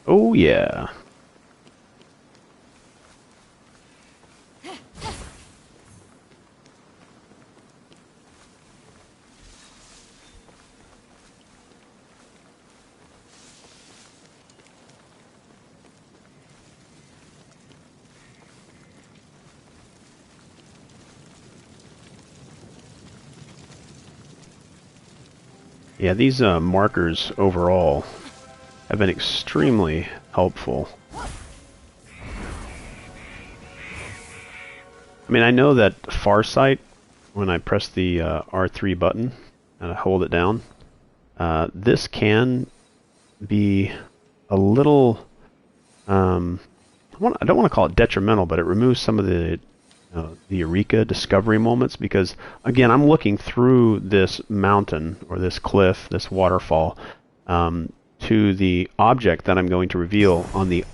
Oh yeah. Yeah, these markers overall have been extremely helpful. I mean, I know that Farsight, when I press the R3 button and I hold it down, this can be a little, I don't want to call it detrimental, but it removes some of the Eureka discovery moments because, again, I'm looking through this mountain or this cliff, this waterfall, to the object that I'm going to reveal on the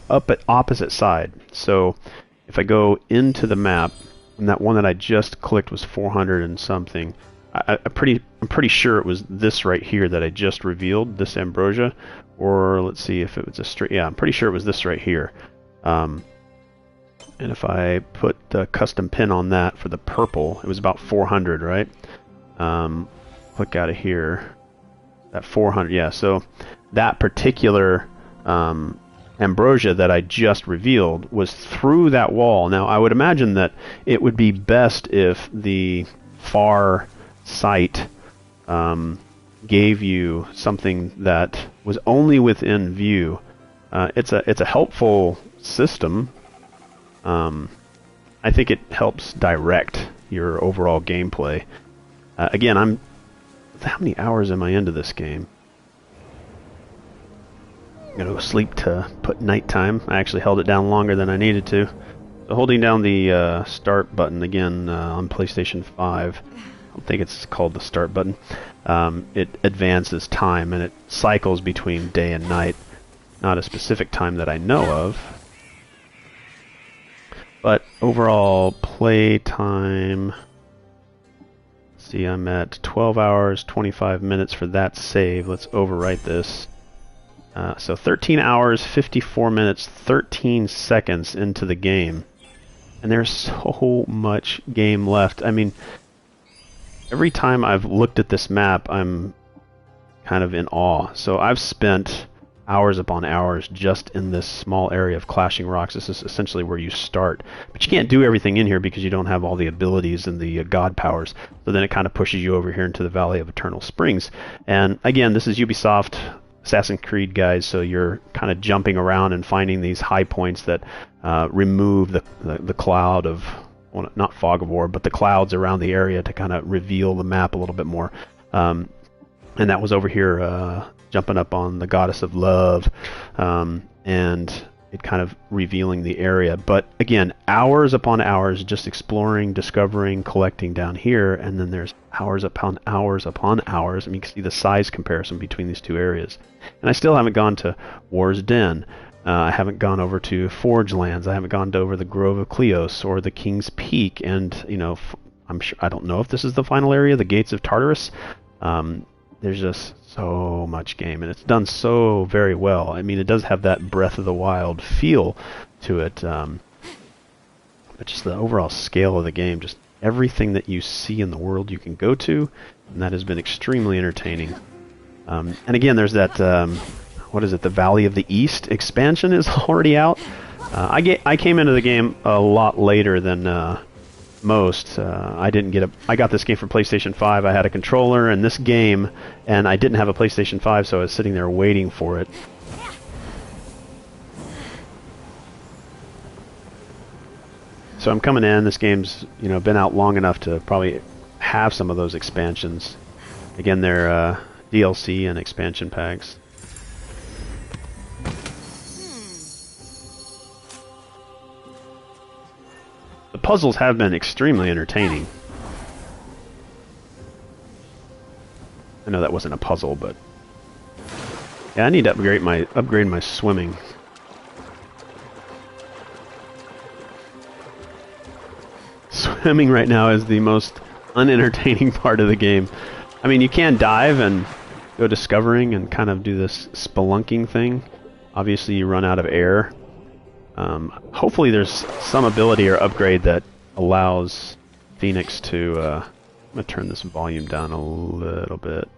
opposite side. So if I go into the map, and that one that I just clicked was 400 and something, I'm pretty sure it was this right here that I just revealed, this ambrosia, or let's see if it was a straight. Yeah, I'm pretty sure it was this right here. And if I put the custom pin on that for the purple, it was about 400, right? Click out of here. That 400, yeah. So that particular ambrosia that I just revealed was through that wall. Now, I would imagine that it would be best if the far sight gave you something that was only within view. It's a helpful system. I think it helps direct your overall gameplay. Again, how many hours am I into this game? I'm gonna go sleep to put nighttime. I actually held it down longer than I needed to. So holding down the start button again on PlayStation 5, I don't think it's called the start button. It advances time and it cycles between day and night. Not a specific time that I know of. But overall play time, see, I'm at 12 hours, 25 minutes for that save. Let's overwrite this. So 13 hours, 54 minutes, 13 seconds into the game. And there's so much game left. I mean, every time I've looked at this map, I'm kind of in awe. So I've spent hours upon hours just in this small area of Clashing Rocks. This is essentially where you start. But you can't do everything in here because you don't have all the abilities and the god powers. So then it kind of pushes you over here into the Valley of Eternal Springs. And again, this is Ubisoft Assassin's Creed guys, so you're kind of jumping around and finding these high points that remove the cloud of, well, not fog of war, but the clouds around the area to kind of reveal the map a little bit more. And that was over here jumping up on the Goddess of Love, and it kind of revealing the area. But again, hours upon hours just exploring, discovering, collecting down here, and then there's hours upon hours upon hours. I mean, you can see the size comparison between these two areas. And I still haven't gone to War's Den. I haven't gone over to Forge Lands. I haven't gone over the Grove of Cleos or the King's Peak. And, you know, I don't know if this is the final area, the Gates of Tartarus. There's just so much game, and it's done so very well. I mean, it does have that Breath of the Wild feel to it, but just the overall scale of the game, just everything that you see in the world you can go to, and that has been extremely entertaining. And again, there's that, what is it, the Valley of the East expansion is already out. I came into the game a lot later than most. I got this game for PlayStation 5. I had a controller and this game, and I didn't have a PlayStation 5, so I was sitting there waiting for it. So I'm coming in. This game's, you know, been out long enough to probably have some of those expansions. Again, they're DLC and expansion packs. The puzzles have been extremely entertaining. I know that wasn't a puzzle, but yeah, I need to upgrade my swimming. Swimming right now is the most unentertaining part of the game. I mean, you can dive and go discovering and kind of do this spelunking thing, obviously you run out of air. Hopefully there's some ability or upgrade that allows Fenyx to... I'm going to turn this volume down a little bit.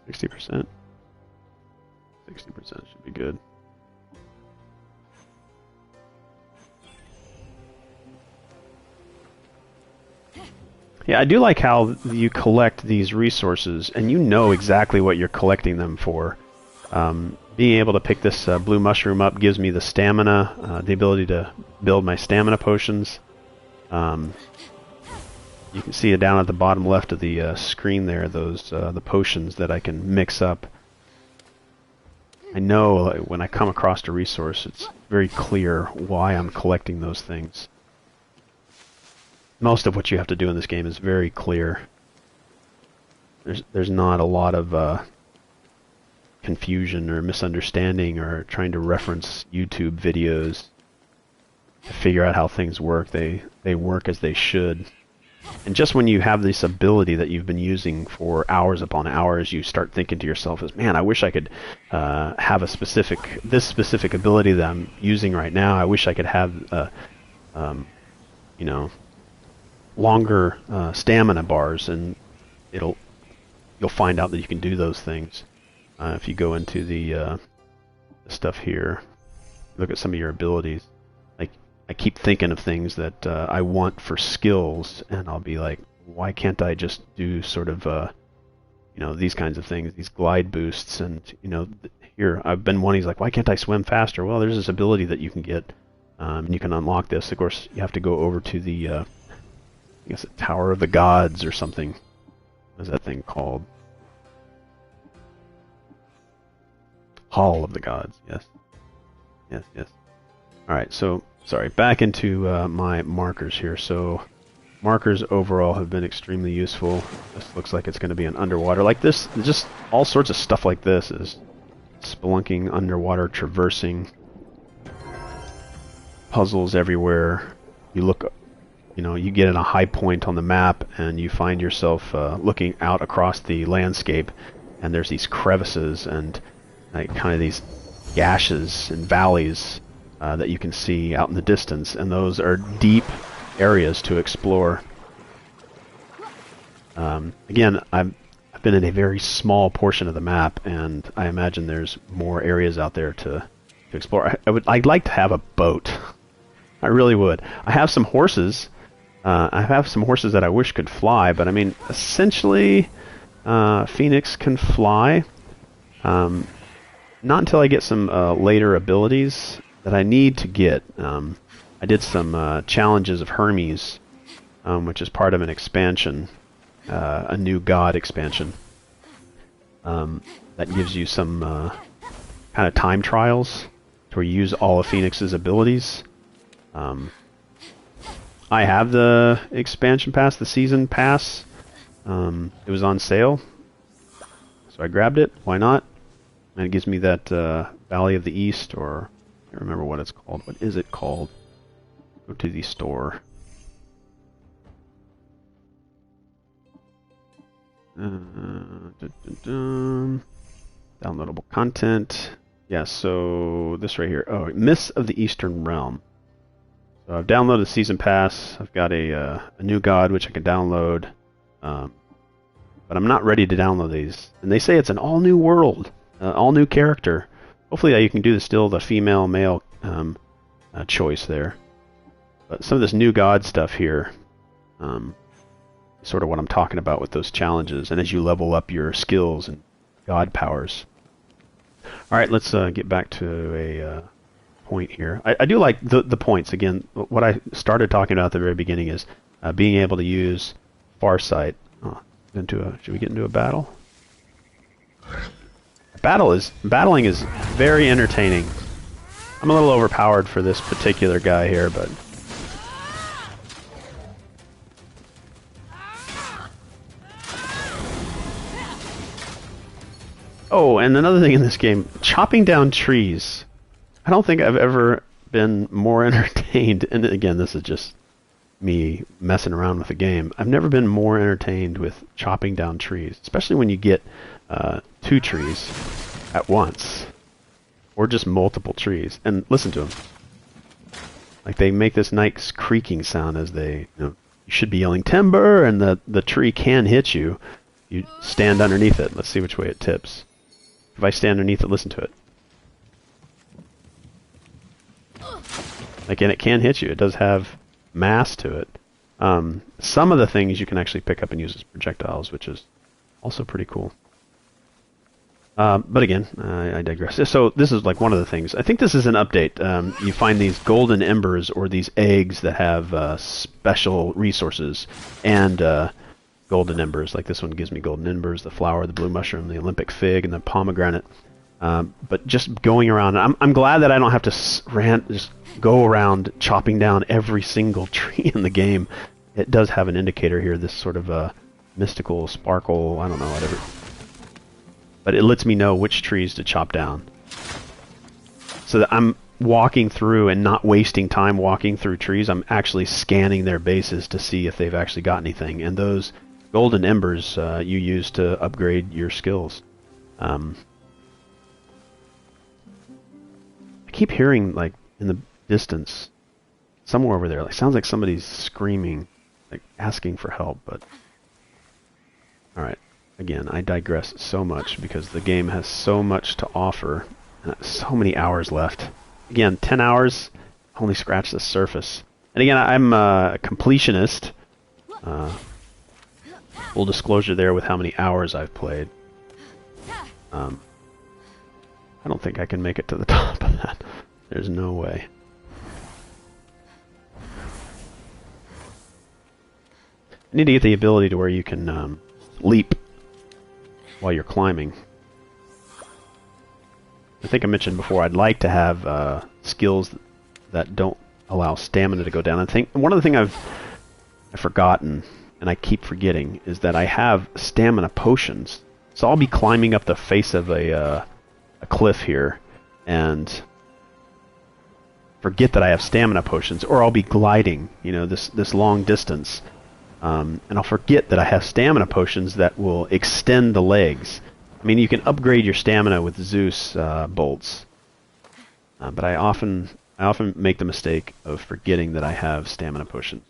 %. 60% should be good. Yeah, I do like how you collect these resources, and you know exactly what you're collecting them for. Being able to pick this blue mushroom up gives me the stamina, the ability to build my stamina potions. You can see it down at the bottom left of the screen there, those the potions that I can mix up. I know when I come across a resource, it's very clear why I'm collecting those things. Most of what you have to do in this game is very clear. There's not a lot of confusion or misunderstanding or trying to reference YouTube videos to figure out how things work. They work as they should. And just when you have this ability that you've been using for hours upon hours, you start thinking to yourself, man, I wish I could have this specific ability that I'm using right now. I wish I could have, longer stamina bars, and you'll find out that you can do those things if you go into the stuff here. Look at some of your abilities. I keep thinking of things that I want for skills, and I'll be like, why can't I just do sort of, these kinds of things, these glide boosts, and, here, I've been wanting, like, why can't I swim faster? Well, there's this ability that you can get, and you can unlock this. Of course, you have to go over to the, I guess, the Tower of the Gods or something. What is that thing called? Hall of the Gods, yes. Yes. Alright, so... Sorry, back into my markers here. So, markers overall have been extremely useful. This looks like it's going to be an underwater. Like this, just all sorts of stuff like this is spelunking, underwater, traversing, puzzles everywhere. You look, you get in a high point on the map and you find yourself looking out across the landscape, and there's these crevices and kind of these gashes and valleys that you can see out in the distance, and those are deep areas to explore. Again, I've been in a very small portion of the map, and I imagine there's more areas out there to explore. I'd like to have a boat. I really would. I have some horses. I have some horses that I wish could fly, but I mean, essentially, Fenyx can fly. Not until I get some later abilities that I need to get. I did some challenges of Hermes, which is part of an expansion, a new god expansion, that gives you some kind of time trials to where you use all of Fenyx's abilities. I have the expansion pass, the season pass. It was on sale, so I grabbed it. Why not? And it gives me that Valley of the East, or I can't remember what it's called. What is it called? Go to the store. Downloadable content. Yeah, so this right here. Oh, Myths of the Eastern Realm. So I've downloaded the Season Pass. I've got a new god which I can download. But I'm not ready to download these. And they say it's an all-new world. All-new character. Hopefully you can do still the female-male choice there. But some of this new god stuff here is sort of what I'm talking about with those challenges, and as you level up your skills and god powers. Alright, let's get back to a point here. I do like the points. Again, what I started talking about at the very beginning is being able to use Farsight. Should we get into a battle? Battling is very entertaining. I'm a little overpowered for this particular guy here, but oh, and another thing in this game, chopping down trees. I don't think I've ever been more entertained, and again, this is just me messing around with the game, I've never been more entertained with chopping down trees, especially when you get 2 trees at once, or just multiple trees. And listen to them. Like, they make this nice creaking sound as they, you should be yelling timber, and the tree can hit you. You stand underneath it. Let's see which way it tips. If I stand underneath it, listen to it. Like, and it can hit you. It does have mass to it. Some of the things you can actually pick up and use as projectiles, which is also pretty cool. But again, I digress. So this is like one of the things. I think this is an update. You find these golden embers, or these eggs that have special resources, and golden embers. Like this one gives me golden embers, the flower, the blue mushroom, the Olympic fig, and the pomegranate. But just going around, I'm glad that I don't have to just go around chopping down every single tree in the game. It does have an indicator here, this sort of mystical sparkle, I don't know, whatever. But it lets me know which trees to chop down. So that I'm walking through and not wasting time walking through trees. I'm actually scanning their bases to see if they've actually got anything. And those golden embers you use to upgrade your skills. I keep hearing, like, in the distance, somewhere over there, like, sounds like somebody's screaming, like, asking for help, but... Alright. Again, I digress so much because the game has so much to offer, and so many hours left. Again, 10 hours, only scratched the surface. And again, I'm a completionist. Full disclosure there with how many hours I've played. I don't think I can make it to the top of that. There's no way. I need to get the ability to where you can leap while you're climbing. I think I mentioned before I'd like to have skills that don't allow stamina to go down. I think one of the things I've forgotten, and I keep forgetting, is that I have stamina potions. So I'll be climbing up the face of a cliff here and forget that I have stamina potions, or I'll be gliding, this long distance. And I'll forget that I have stamina potions that will extend the legs. I mean, you can upgrade your stamina with Zeus bolts, but I often make the mistake of forgetting that I have stamina potions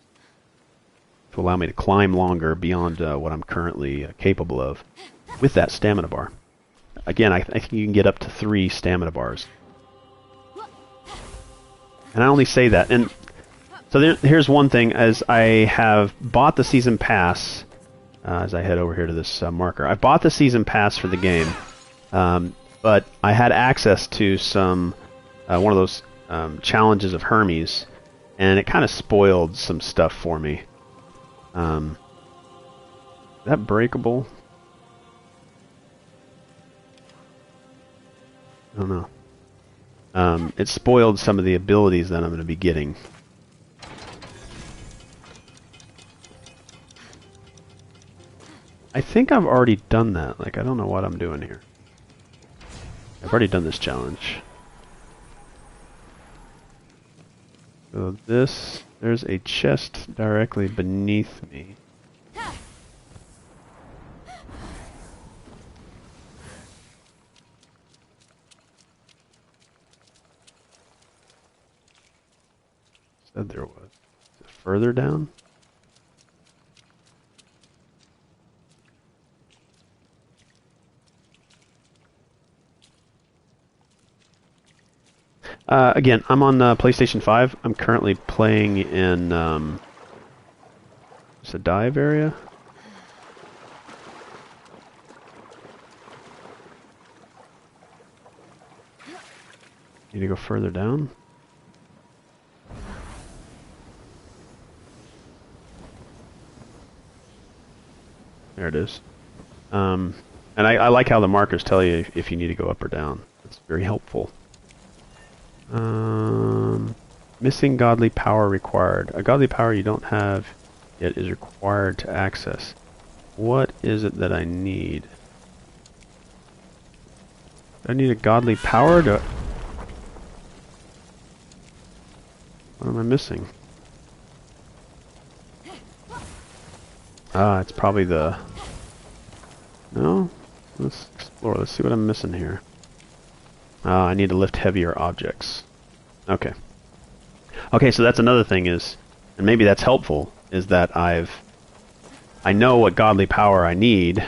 to allow me to climb longer beyond what I'm currently capable of with that stamina bar. Again, I think you can get up to 3 stamina bars, and I only say that. And so here's one thing, as I have bought the season pass, as I head over here to this marker. I bought the season pass for the game, but I had access to some one of those challenges of Hermes, and it kind of spoiled some stuff for me. Is that breakable? I don't know. It spoiled some of the abilities that I'm going to be getting. I think I've already done that. Like, I don't know what I'm doing here. I've already done this challenge. So there's a chest directly beneath me. Said there was. Is it further down? Again, I'm on PlayStation 5. I'm currently playing in it's a dive area. Need to go further down. There it is. And I like how the markers tell you if you need to go up or down. It's very helpful. Missing godly power required. A godly power you don't have yet is required to access. What is it that I need? Do I need a godly power to... What am I missing? It's probably the... No? Let's explore. Let's see what I'm missing here. I need to lift heavier objects. Okay. Okay, so that's another thing is, and maybe that's helpful, is that I know what godly power I need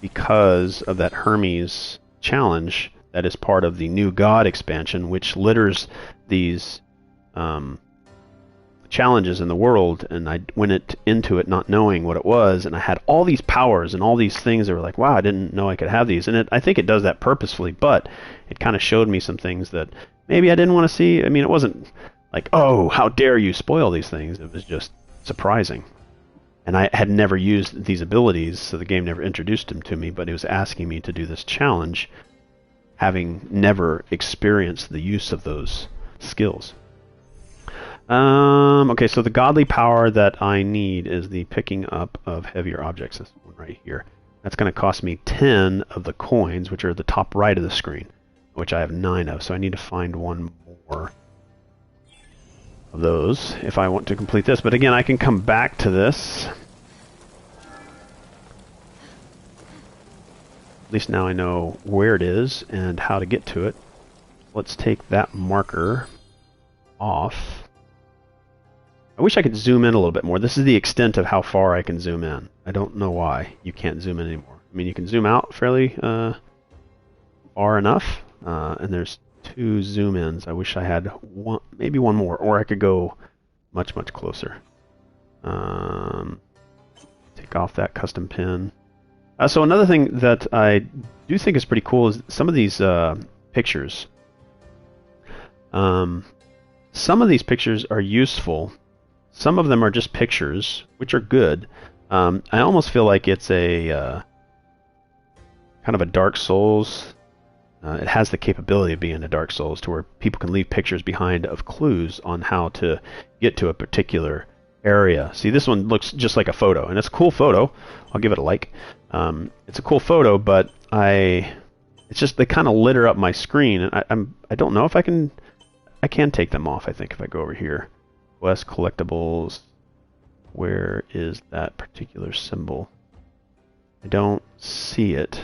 because of that Hermes challenge that is part of the New God expansion, which litters these challenges in the world, and I went into it not knowing what it was, and I had all these powers and all these things that were like, wow, I didn't know I could have these. And I think it does that purposefully, but it kind of showed me some things that maybe I didn't want to see. I mean, it wasn't like, oh, how dare you spoil these things. It was just surprising. And I had never used these abilities, so the game never introduced them to me, but it was asking me to do this challenge, having never experienced the use of those skills. Okay, so the godly power that I need is the picking up of heavier objects. This one right here. That's going to cost me 10 of the coins, which are at the top right of the screen, which I have 9 of. So I need to find one more of those if I want to complete this. But again, I can come back to this. At least now I know where it is and how to get to it. Let's take that marker off. I wish I could zoom in a little bit more. This is the extent of how far I can zoom in. I don't know why you can't zoom in anymore. I mean, you can zoom out fairly far enough, and there's 2 zoom ins. I wish I had one, maybe one more, or I could go much, much closer. Take off that custom pin. So another thing that I do think is pretty cool is some of these pictures. Some of these pictures are useful. Some of them are just pictures, which are good. I almost feel like it's a kind of a Dark Souls. It has the capability of being a Dark Souls to where people can leave pictures behind of clues on how to get to a particular area. See, this one looks just like a photo, and it's a cool photo. I'll give it a like. It's a cool photo, but it's just they kind of litter up my screen, and I don't know if I can take them off. I think if I go over here. Quest collectibles, where is that particular symbol? I don't see it.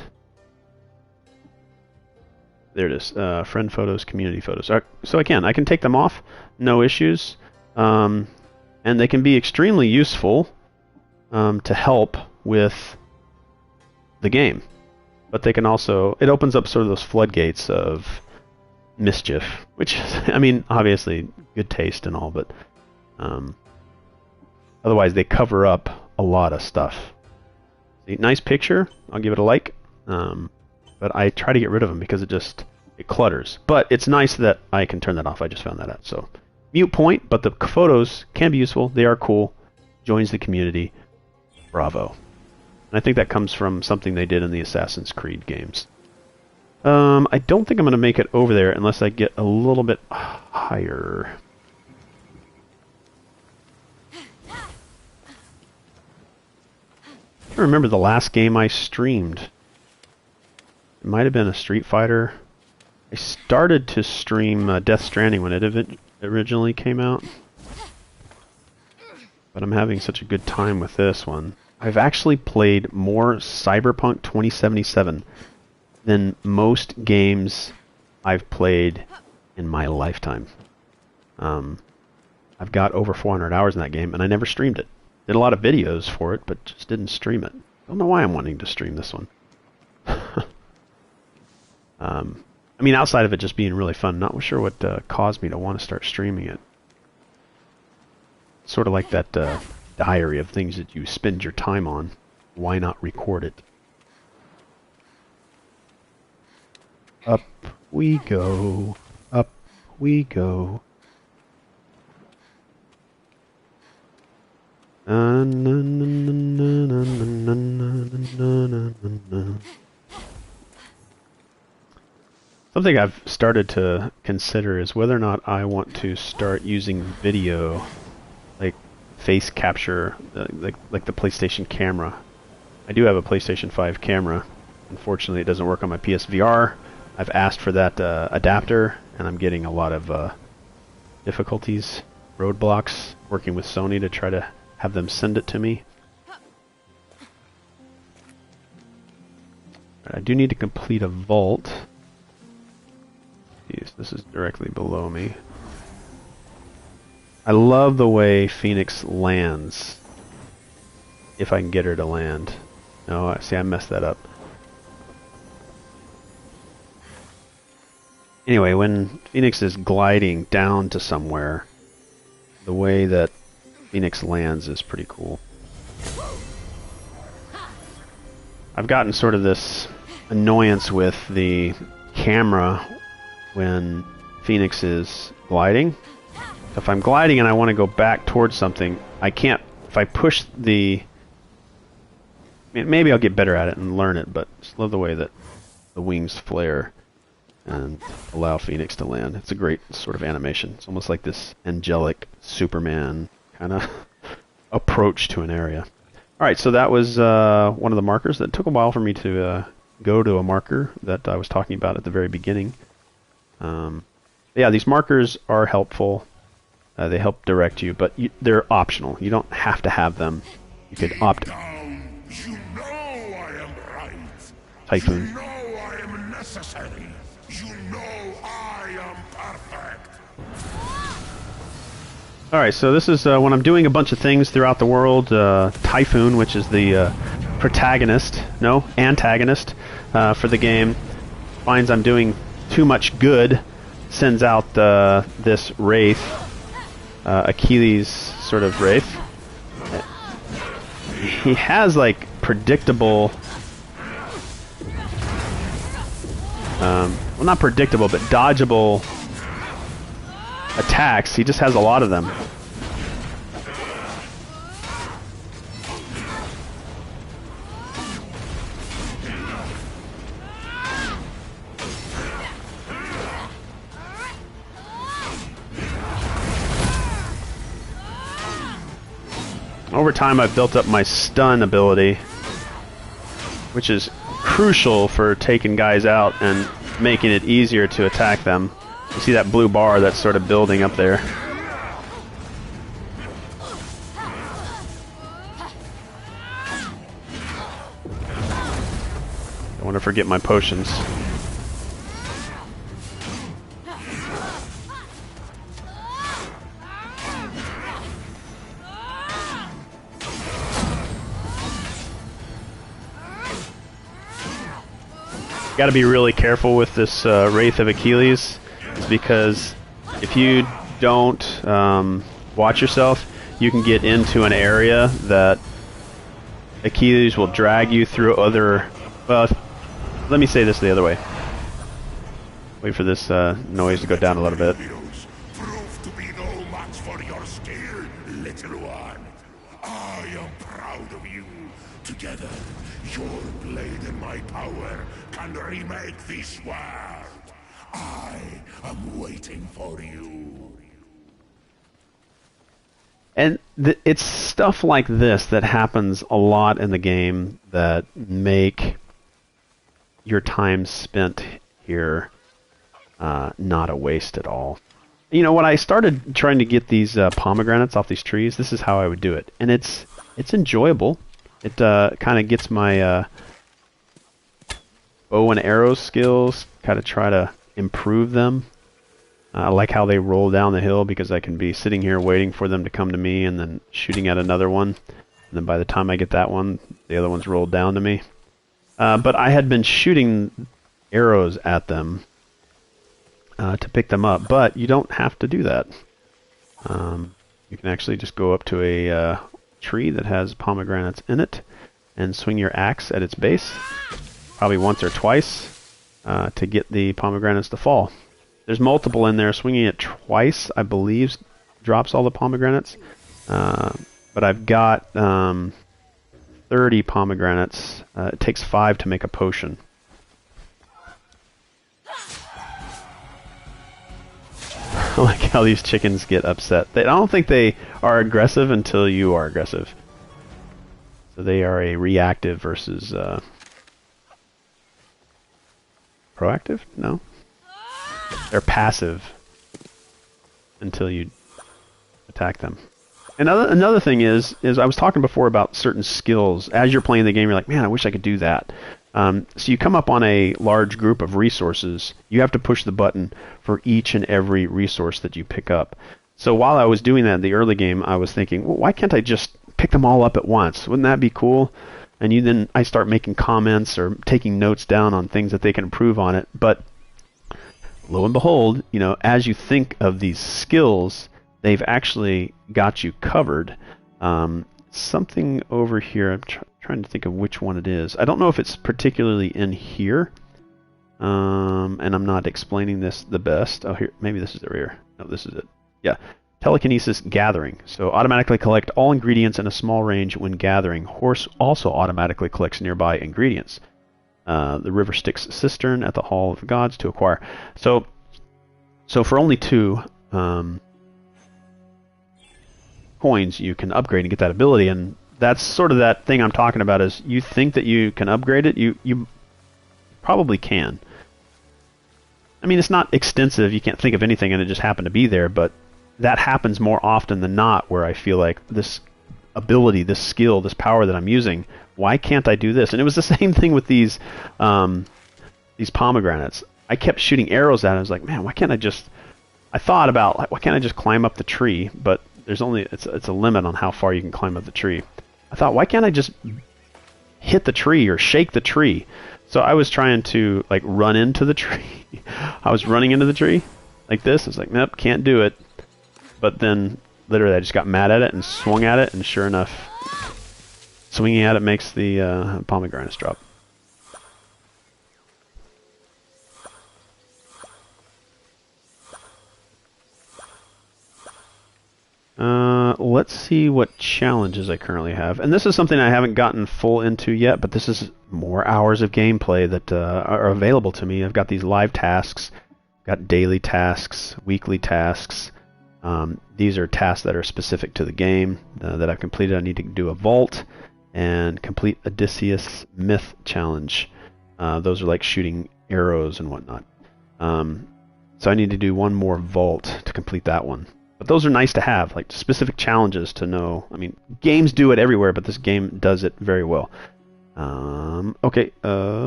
There it is. Friend photos, community photos. So I can take them off, no issues, and they can be extremely useful to help with the game. But they can also, it opens up sort of those floodgates of mischief, which, I mean, obviously good taste and all, but otherwise they cover up a lot of stuff. See, nice picture, I'll give it a like, but I try to get rid of them because it clutters. But it's nice that I can turn that off. I just found that out. So mute point, but the photos can be useful. They are cool. Joins the community. Bravo. And I think that comes from something they did in the Assassin's Creed games. I don't think I'm going to make it over there unless I get a little bit higher. I remember the last game I streamed. It might have been a Street Fighter. I started to stream Death Stranding when it originally came out. But I'm having such a good time with this one. I've actually played more Cyberpunk 2077 than most games I've played in my lifetime. I've got over 400 hours in that game, and I never streamed it. Did a lot of videos for it, but just didn't stream it. Don't know why I'm wanting to stream this one. I mean, outside of it just being really fun, not sure what caused me to want to start streaming it. Sort of like that diary of things that you spend your time on. Why not record it? Up we go. Up we go. Something I've started to consider is whether or not I want to start using video, like face capture, like the PlayStation camera. I do have a PlayStation 5 camera. Unfortunately, it doesn't work on my PSVR. I've asked for that adapter, and I'm getting a lot of difficulties, roadblocks, working with Sony to try to have them send it to me. I do need to complete a vault. Yes, this is directly below me. I love the way Fenyx lands. If I can get her to land. No, see, I messed that up. Anyway, when Fenyx is gliding down to somewhere, the way that Fenyx lands is pretty cool. I've gotten sort of this annoyance with the camera when Fenyx is gliding. If I'm gliding and I want to go back towards something, I can't. If I push the... Maybe I'll get better at it and learn it, but I just love the way that the wings flare and allow Fenyx to land. It's a great sort of animation. It's almost like this angelic Superman kind of approach to an area. Alright, so that was one of the markers. That took a while for me to go to a marker that I was talking about at the very beginning. Yeah, these markers are helpful. They help direct you, but they're optional. You don't have to have them. You could opt... You know I am right. Typhoon. You know I am necessary. You know I am perfect. Alright, so this is when I'm doing a bunch of things throughout the world. Typhoon, which is the antagonist for the game, finds I'm doing too much good, sends out this wraith, Achilles sort of wraith. He has like predictable, well, not predictable, but dodgeable attacks. He just has a lot of them. Over time, I've built up my stun ability, which is crucial for taking guys out and making it easier to attack them. You see that blue bar that's sort of building up there. Don't want to forget my potions. Got to be really careful with this Wraith of Achilles, because if you don't watch yourself, you can get into an area that Achilles will drag you through other... Well, let me say this the other way. Wait for this noise to go down a little bit. Prove to be no match for your skill, little one. I am proud of you. Together, your blade and my power can remake this world. I am waiting for you. And it's stuff like this that happens a lot in the game that make your time spent here not a waste at all. You know, when I started trying to get these pomegranates off these trees, this is how I would do it. And it's enjoyable. It kind of gets my bow and arrow skills, kind of try to improve them. I like how they roll down the hill, because I can be sitting here waiting for them to come to me and then shooting at another one. And then by the time I get that one, the other one's rolled down to me. But I had been shooting arrows at them to pick them up, but you don't have to do that. You can actually just go up to a tree that has pomegranates in it and swing your axe at its base, probably once or twice, to get the pomegranates to fall. There's multiple in there. Swinging it twice, I believe, drops all the pomegranates. But I've got 30 pomegranates. It takes 5 to make a potion. I like how these chickens get upset. I don't think they are aggressive until you are aggressive. So they are a reactive versus proactive? No. They're passive until you attack them. Another thing is I was talking before about certain skills. As you're playing the game, you're like, man, I wish I could do that. So you come up on a large group of resources. You have to push the button for each and every resource that you pick up. So while I was doing that in the early game, I was thinking, well, why can't I just pick them all up at once? Wouldn't that be cool? And then I start making comments or taking notes down on things that they can improve on it. But lo and behold, as you think of these skills, they've actually got you covered. Something over here, I'm trying to think of which one it is. I don't know if it's particularly in here, and I'm not explaining this the best. Oh, here, maybe this is over here. No, this is it. Yeah, telekinesis gathering. So automatically collect all ingredients in a small range when gathering. Horse also automatically collects nearby ingredients. The River Styx cistern at the Hall of the Gods to acquire. So for only 2 coins, you can upgrade and get that ability, and that's sort of that thing I'm talking about. Is you think that you can upgrade it, you probably can. I mean, it's not extensive. You can't think of anything, and it just happened to be there, but that happens more often than not, where I feel like this ability, this skill, this power that I'm using, why can't I do this? And it was the same thing with these pomegranates. I kept shooting arrows at it. I was like, man, why can't I just... I thought about, why can't I just climb up the tree? But there's only... It's a limit on how far you can climb up the tree. I thought, why can't I just hit the tree or shake the tree? So I was trying to, like, run into the tree. I was running into the tree like this. I was like, nope, can't do it. But then, literally, I just got mad at it and swung at it, and sure enough, swinging at it makes the pomegranates drop. Let's see what challenges I currently have. And this is something I haven't gotten full into yet, but this is more hours of gameplay that are available to me. I've got these live tasks, got daily tasks, weekly tasks. These are tasks that are specific to the game that I've completed. I need to do a vault and complete Odysseus Myth Challenge. Those are like shooting arrows and whatnot. So I need to do one more vault to complete that one. But those are nice to have, like specific challenges to know. I mean, games do it everywhere, but this game does it very well. Okay. I'm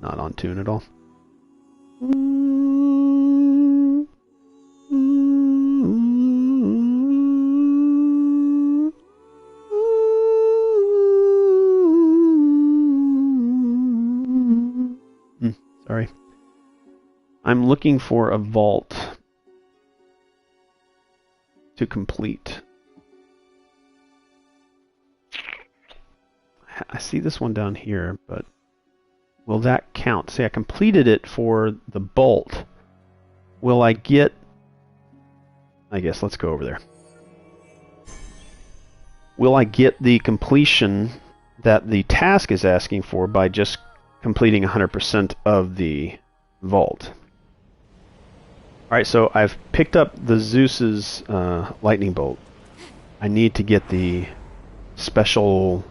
not on tune at all. Sorry. I'm looking for a vault to complete. I see this one down here, but will that count? See, I completed it for the bolt. Will I get... I guess let's go over there. Will I get the completion that the task is asking for by just completing 100% of the vault? Alright, so I've picked up the Zeus's lightning bolt. I need to get the special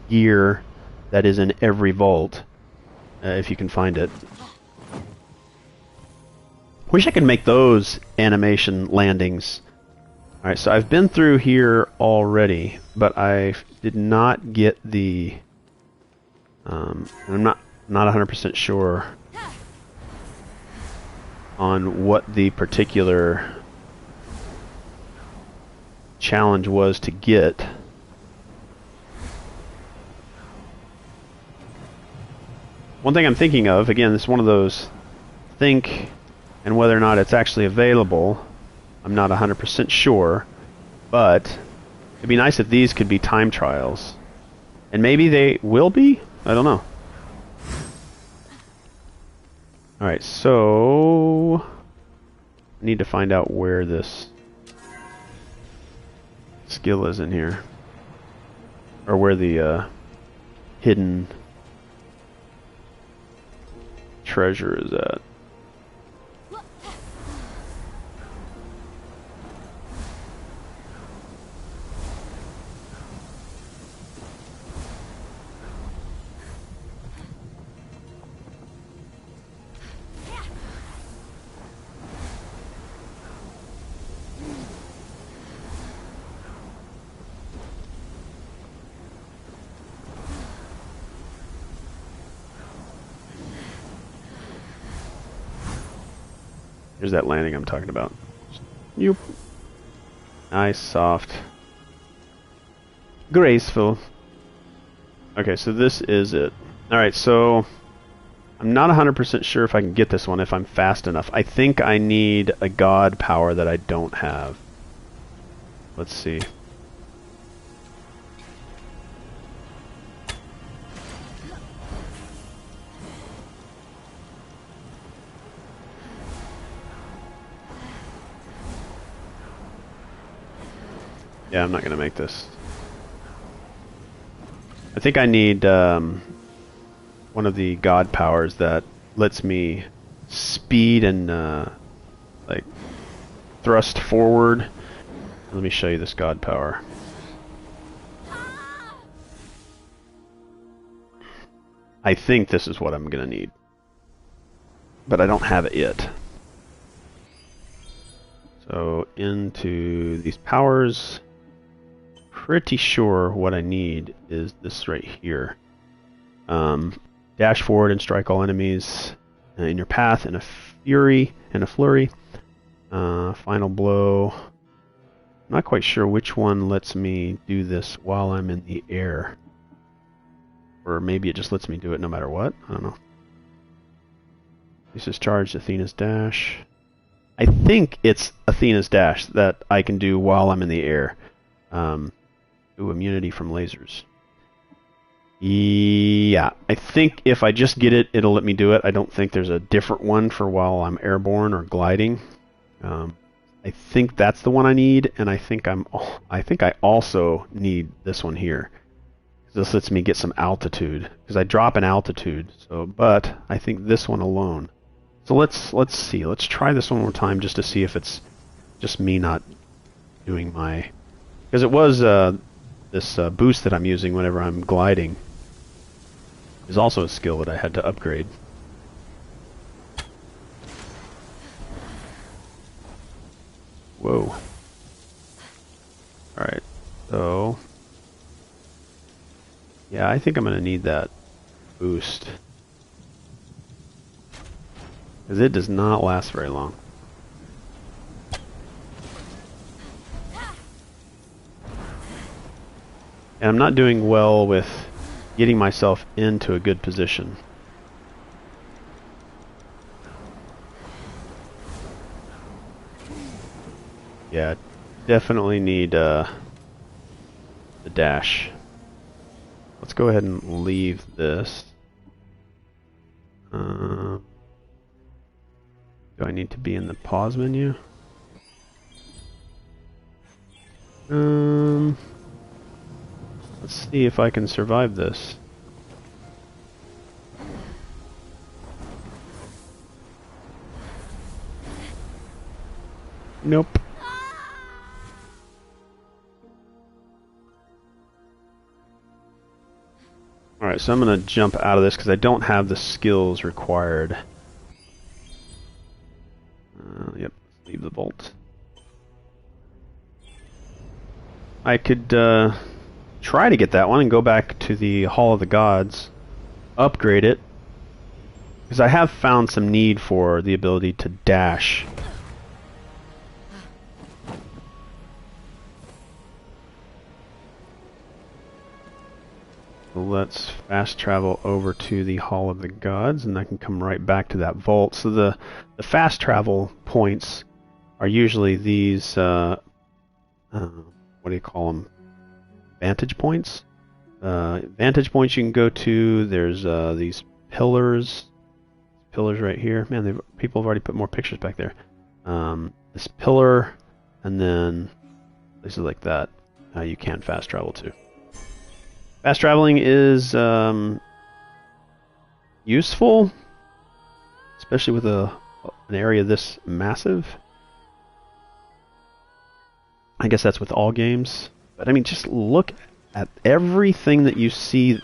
gear that is in every vault, if you can find it. Wish I could make those animation landings. Alright, so I've been through here already, but I did not get the... I'm not 100% sure on what the particular challenge was to get. One thing I'm thinking of, again, this is one of those think and whether or not it's actually available, I'm not 100% sure, but it'd be nice if these could be time trials. And maybe they will be? I don't know. Alright, so... I need to find out where this skill is in here. Or where the hidden treasure is at. Here's that landing I'm talking about. You. Nice, soft. Graceful. Okay, so this is it. Alright, so I'm not 100% sure if I can get this one if I'm fast enough. I think I need a god power that I don't have. Let's see. Yeah, I'm not going to make this. I think I need one of the god powers that lets me speed and like thrust forward. Let me show you this god power. I think this is what I'm going to need. But I don't have it yet. So into these powers. Pretty sure what I need is this right here. Dash forward and strike all enemies in your path in a flurry. Final blow. I'm not quite sure which one lets me do this while I'm in the air. Or maybe it just lets me do it no matter what. I don't know. This is charged Athena's dash. I think it's Athena's dash that I can do while I'm in the air. Ooh, immunity from lasers. Yeah, I think if I just get it, it'll let me do it. I don't think there's a different one for while I'm airborne or gliding. I think that's the one I need, and I think I also need this one here. This lets me get some altitude because I drop in altitude. So, but I think this one alone. So let's see. Let's try this one more time just to see if it's just me not doing my. Because it was this boost that I'm using whenever I'm gliding is also a skill that I had to upgrade. Whoa. Alright, so yeah, I think I'm going to need that boost. Because it does not last very long. And I'm not doing well with getting myself into a good position. Yeah, definitely need the dash. Let's go ahead and leave this. Do I need to be in the pause menu? Let's see if I can survive this. Nope. Alright, so I'm going to jump out of this because I don't have the skills required. Yep, leave the vault. I could try to get that one and go back to the Hall of the Gods, upgrade it, because I have found some need for the ability to dash. So let's fast travel over to the Hall of the Gods, and I can come right back to that vault. So the fast travel points are usually these, what do you call them? Vantage points. Vantage points you can go to. There's these pillars right here. Man, people have already put more pictures back there. This pillar, and then places like that. You can fast travel to. Fast traveling is useful, especially with an area this massive. I guess that's with all games. But I mean, just look at everything that you see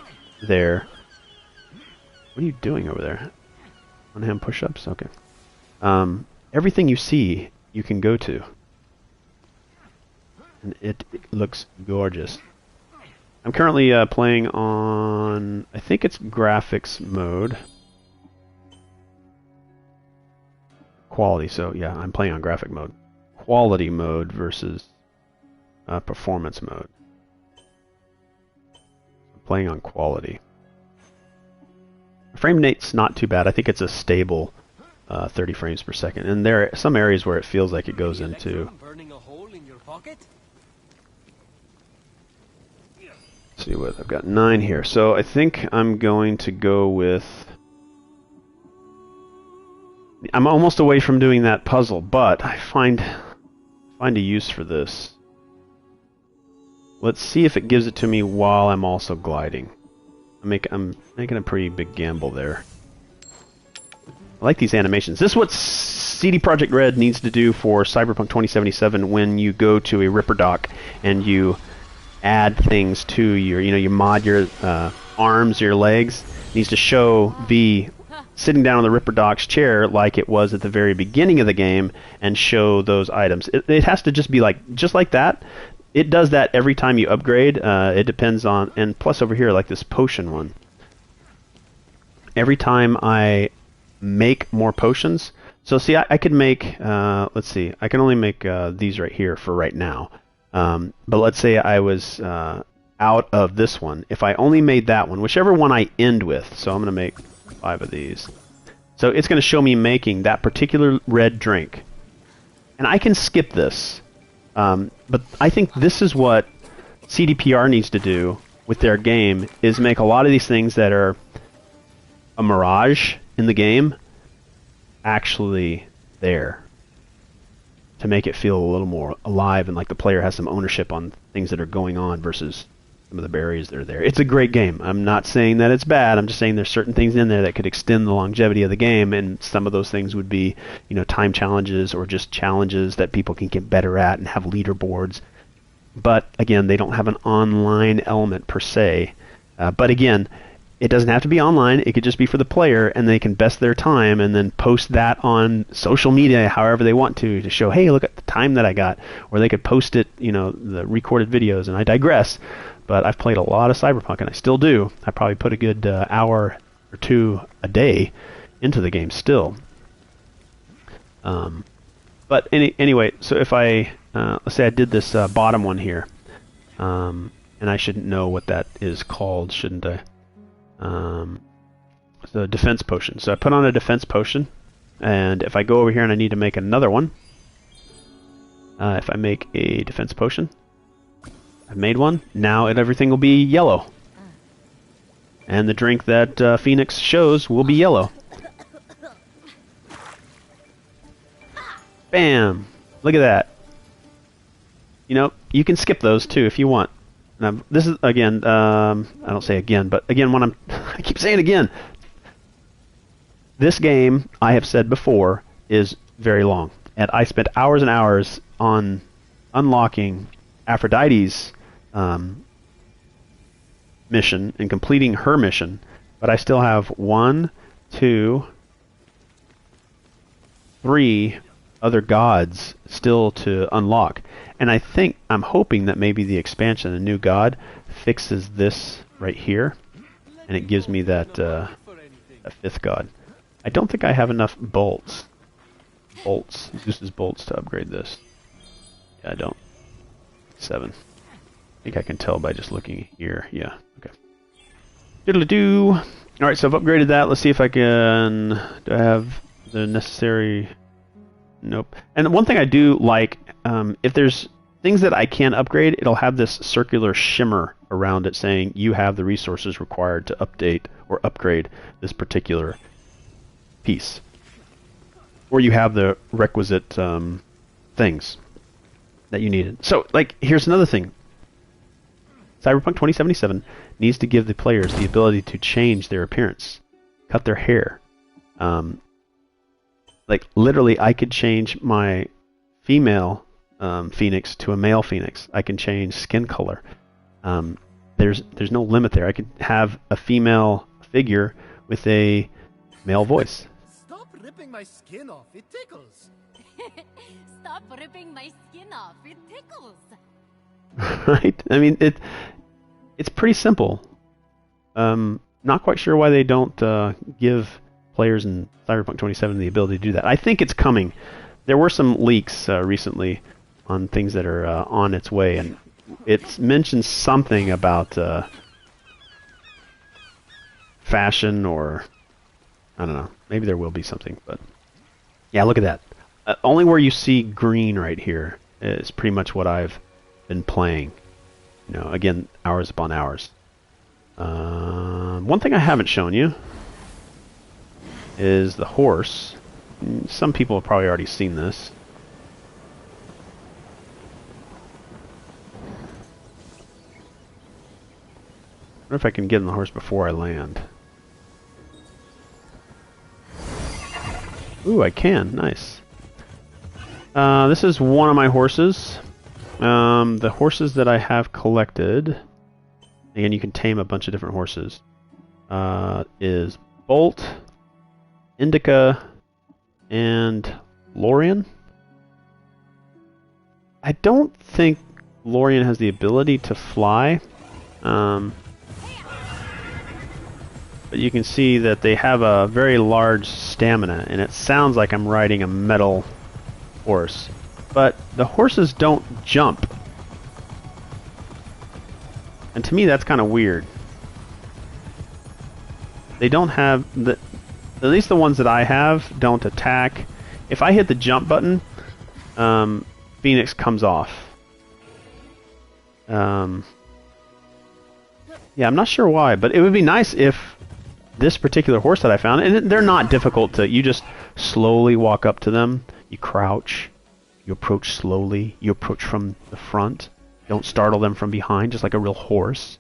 there. What are you doing over there? One-hand push-ups? Okay. Everything you see, you can go to. And it looks gorgeous. I'm currently playing on, I think it's graphics mode. quality. So yeah, I'm playing on graphic mode. Quality mode versus performance mode. I'm playing on quality. Frame rate's not too bad. I think it's a stable 30 frames per second. And there are some areas where it feels like it goes into... Let's see what I've got 9 here. So I think I'm going to go with... I'm almost away from doing that puzzle, but I find a use for this. Let's see if it gives it to me while I'm also gliding. I'm making a pretty big gamble there. I like these animations. This is what CD Projekt Red needs to do for Cyberpunk 2077 when you go to a Ripper dock and you add things to your, you mod your arms, your legs. It needs to show V sitting down on the Ripper Doc's chair like it was at the very beginning of the game and show those items. It has to just be just like that. It does that every time you upgrade. It depends on, and plus over here, like this potion one. Every time I make more potions, so see, I could make, let's see, I can only make these right here for right now. But let's say I was out of this one. If I only made that one, whichever one I end with, so I'm going to make 5 of these. So it's going to show me making that particular red drink. And I can skip this. But I think this is what CDPR needs to do with their game, is make a lot of these things that are a mirage in the game actually there, to make it feel a little more alive and like the player has some ownership on things that are going on versus some of the barriers that are there. It's a great game. I'm not saying that it's bad. I'm just saying there's certain things in there that could extend the longevity of the game, and some of those things would be, time challenges or just challenges that people can get better at and have leaderboards. But again, they don't have an online element per se. But again, it doesn't have to be online. It could just be for the player, and they can best their time and then post that on social media however they want to show, hey, look at the time that I got. Or they could post it, the recorded videos. And I digress, but I've played a lot of Cyberpunk, and I still do. I probably put a good hour or 2 a day into the game still. But anyway, so if I, let's say I did this bottom one here, and I shouldn't know what that is called, shouldn't I? The defense potion. So I put on a defense potion, and if I go over here and I need to make another one, if I make a defense potion, I've made one. Now everything will be yellow, and the drink that Phoenix shows will be yellow. Bam! Look at that. You can skip those too if you want. Now, this is, again, I don't say again, but again, when I keep saying again, this game, I have said before, is very long. And I spent hours and hours on unlocking Aphrodite's mission and completing her mission, but I still have 1, 2, 3 other gods still to unlock. And I'm hoping that maybe the expansion, the new god, fixes this right here, and it gives me that 5th god. I don't think I have enough bolts. Zeus's bolts to upgrade this. Yeah, I don't. 7. I think I can tell by just looking here. Yeah, okay. Diddle-a-doo. Alright, so I've upgraded that. Let's see if I can... Do I have the necessary... Nope. And one thing I do like, if there's things that I can upgrade, it'll have this circular shimmer around it saying you have the resources required to update or upgrade this particular piece. Or you have the requisite things that you needed. So, here's another thing. Cyberpunk 2077 needs to give the players the ability to change their appearance, cut their hair. Literally, I could change my female Phoenix to a male Phoenix. I can change skin color. There's no limit there. I could have a female figure with a male voice. Stop ripping my skin off. It tickles. Stop ripping my skin off. It tickles. Right? I mean, it's pretty simple. Not quite sure why they don't give players in Cyberpunk 27 the ability to do that. I think it's coming. There were some leaks recently on things that are on its way, and it mentions something about fashion, or I don't know. Maybe there will be something, but yeah, look at that. Only where you see green right here is pretty much what I've been playing. You know, again, hours upon hours. One thing I haven't shown you is the horse. Some people have probably already seen this. I wonder if I can get on the horse before I land. Ooh, I can. Nice. This is one of my horses. The horses that I have collected, again, you can tame a bunch of different horses, is Bolt, Indica, and Lorian. I don't think Lorian has the ability to fly, but you can see that they have a very large stamina, and it sounds like I'm riding a metal horse. But the horses don't jump. And to me that's kind of weird. They don't have the, at least the ones that I have don't attack. If I hit the jump button, Phoenix comes off. Yeah, I'm not sure why, but it would be nice if this particular horse that I found, and they're not difficult to, you just slowly walk up to them, you crouch, you approach slowly, you approach from the front, don't startle them from behind, just like a real horse.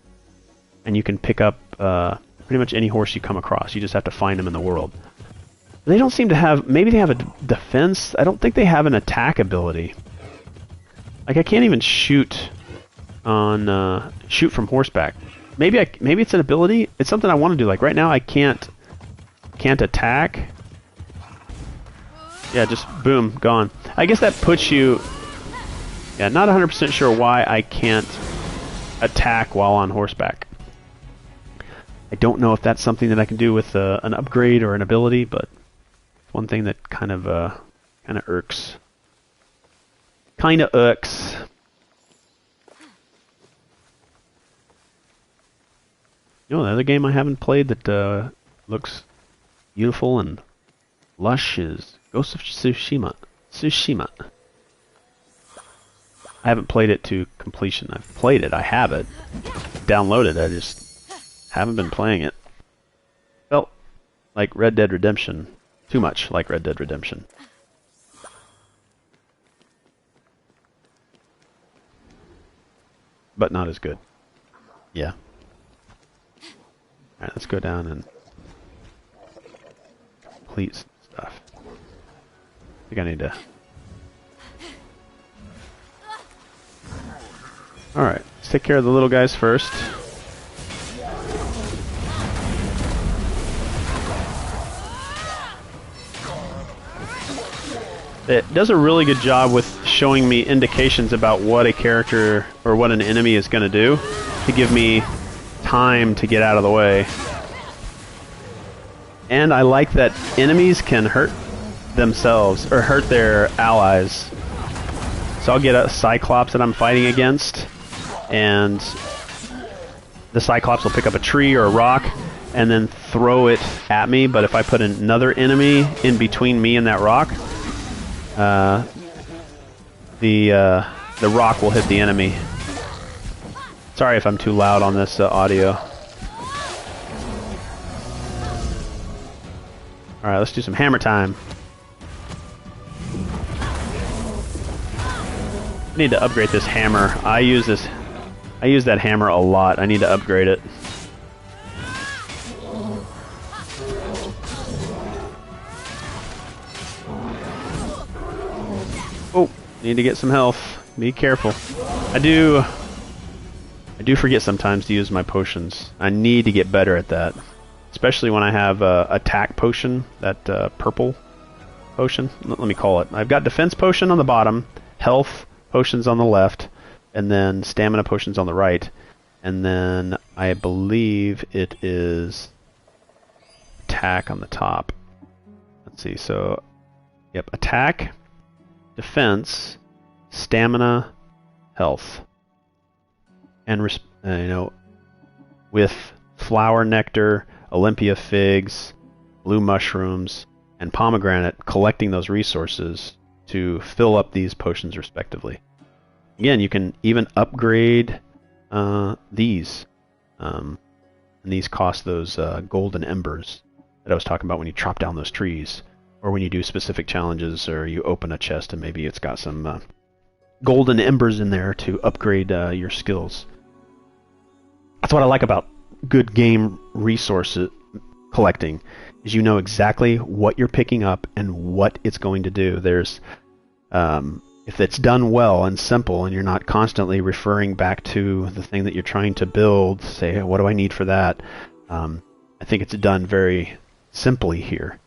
And you can pick up pretty much any horse you come across, you just have to find them in the world. They don't seem to have, maybe they have a defense, I don't think they have an attack ability. Like I can't even shoot on, shoot from horseback. Maybe it's an ability, it's something I want to do, like right now I can't attack. Yeah, just boom, gone. I guess that puts you... Yeah, not 100% sure why I can't attack while on horseback. I don't know if that's something that I can do with an upgrade or an ability, but one thing that kind of irks. Kind of irks. You know, the other game I haven't played that looks beautiful and lush is Ghost of Tsushima. I haven't played it to completion. I've played it. I have it. Downloaded. I just haven't been playing it. Felt like Red Dead Redemption. Too much like Red Dead Redemption. But not as good. Yeah. Alright, let's go down and complete some stuff. I think I need to... Alright, let's take care of the little guys first. It does a really good job with showing me indications about what a character or what an enemy is going to do to give me time to get out of the way. And I like that enemies can hurt themselves or hurt their allies. So I'll get a Cyclops that I'm fighting against, and the Cyclops will pick up a tree or a rock and then throw it at me, but if I put another enemy in between me and that rock, the rock will hit the enemy. Sorry if I'm too loud on this audio. Alright, let's do some hammer time. I need to upgrade this hammer. I use that hammer a lot. I need to upgrade it. Oh, need to get some health. Be careful. I do forget sometimes to use my potions. I need to get better at that. Especially when I have attack potion, that purple potion. Let me call it. I've got defense potion on the bottom, health potions on the left, and then stamina potions on the right. And then I believe it is attack on the top. let's see. So, yep, attack, defense, stamina, health, and with flower nectar, Olympia figs, blue mushrooms, and pomegranate, collecting those resources to fill up these potions respectively. Again, you can even upgrade these. And these cost those golden embers that I was talking about when you chop down those trees, or when you do specific challenges, or you open a chest and maybe it's got some golden embers in there to upgrade your skills. That's what I like about good game resource collecting, is you know exactly what you're picking up and what it's going to do. There's if it's done well and simple, and you're not constantly referring back to the thing that you're trying to build, say, what do I need for that? I think it's done very simply here.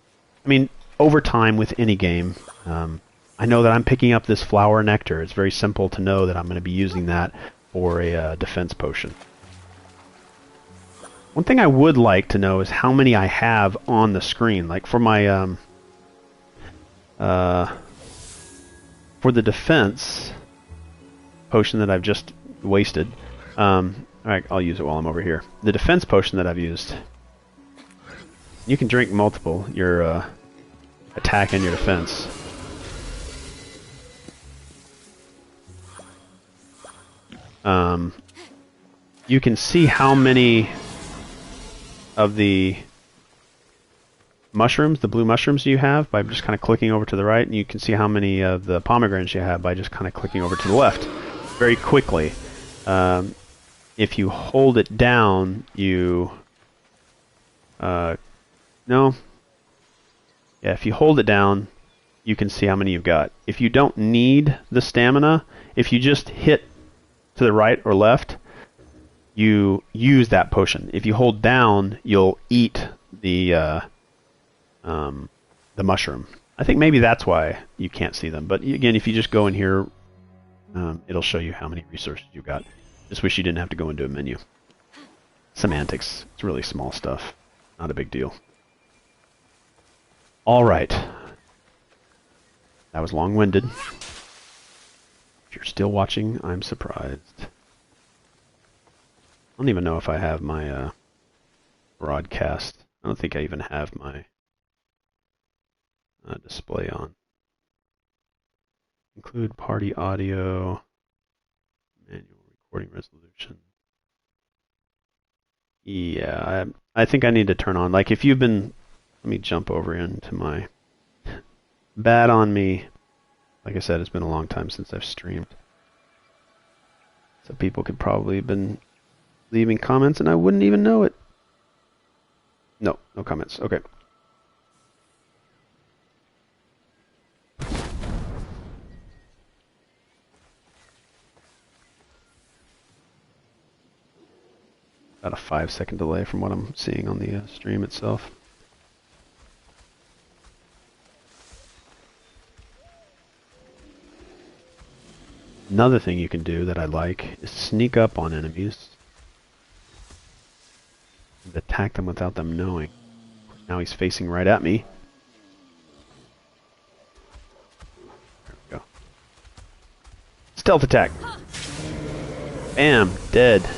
I mean, over time with any game, I know that I'm picking up this flower nectar. It's very simple to know that I'm going to be using that for a defense potion. One thing I would like to know is how many I have on the screen. Like for my for the defense potion that I've just wasted. Alright, I'll use it while I'm over here. The defense potion that I've used. You can drink multiple, your attack and your defense. You can see how many of the mushrooms, the blue mushrooms you have, by just kind of clicking over to the right, and you can see how many of the pomegranates you have by just kind of clicking over to the left very quickly. If you hold it down, you if you hold it down, you can see how many you've got. If you don't need the stamina, if you just hit to the right or left, you use that potion. If you hold down, you'll eat the mushroom. I think maybe that's why you can't see them. But again, if you just go in here, it'll show you how many resources you got. Just wish you didn't have to go into a menu. Semantics. It's really small stuff. Not a big deal. Alright. That was long-winded. If you're still watching, I'm surprised. I don't even know if I have my broadcast. I don't think I even have my display on. Include party audio, manual recording resolution. Yeah, I think I need to turn on. Like if you've been, let me jump over into my, bad on me. Like I said, it's been a long time since I've streamed. So people could probably have been leaving comments and I wouldn't even know it. No comments. Okay. About a 5-second delay from what I'm seeing on the stream itself. Another thing you can do that I like is sneak up on enemies and attack them without them knowing. Now he's facing right at me. There we go. Stealth attack. Bam, dead.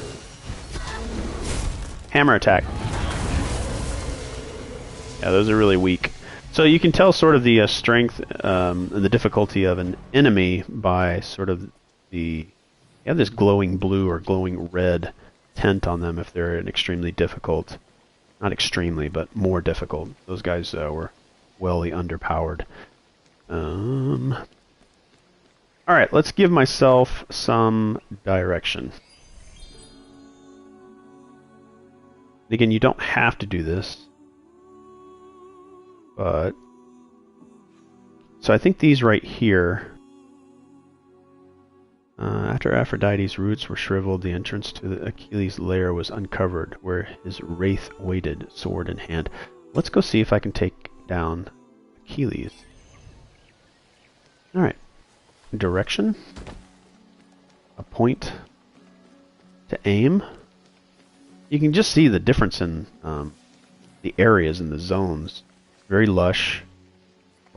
Hammer attack. Yeah, those are really weak. So you can tell sort of the strength and the difficulty of an enemy by sort of you have this glowing blue or glowing red tint on them if they're an extremely difficult, not extremely, but more difficult. Those guys were wellly underpowered. Alright, let's give myself some direction. Again, you don't have to do this, but so I think these right here, after Aphrodite's roots were shriveled, the entrance to the Achilles' lair was uncovered, where his wraith waited, sword in hand. Let's go see if I can take down Achilles. Alright. Direction. A point to aim. You can just see the difference in the areas and the zones. Very lush.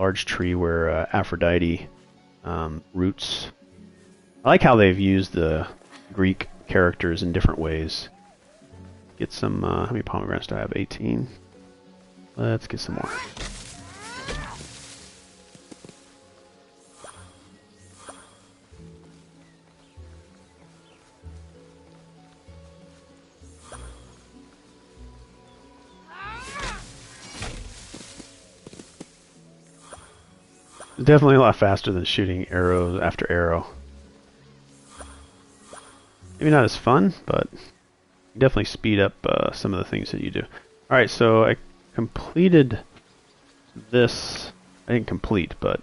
large tree where Aphrodite roots. I like how they've used the Greek characters in different ways. Get some, how many pomegranates do I have? 18. Let's get some more. It's definitely a lot faster than shooting arrows after arrow. Maybe not as fun, but you definitely speed up some of the things that you do. Alright, so I completed this. I didn't complete, but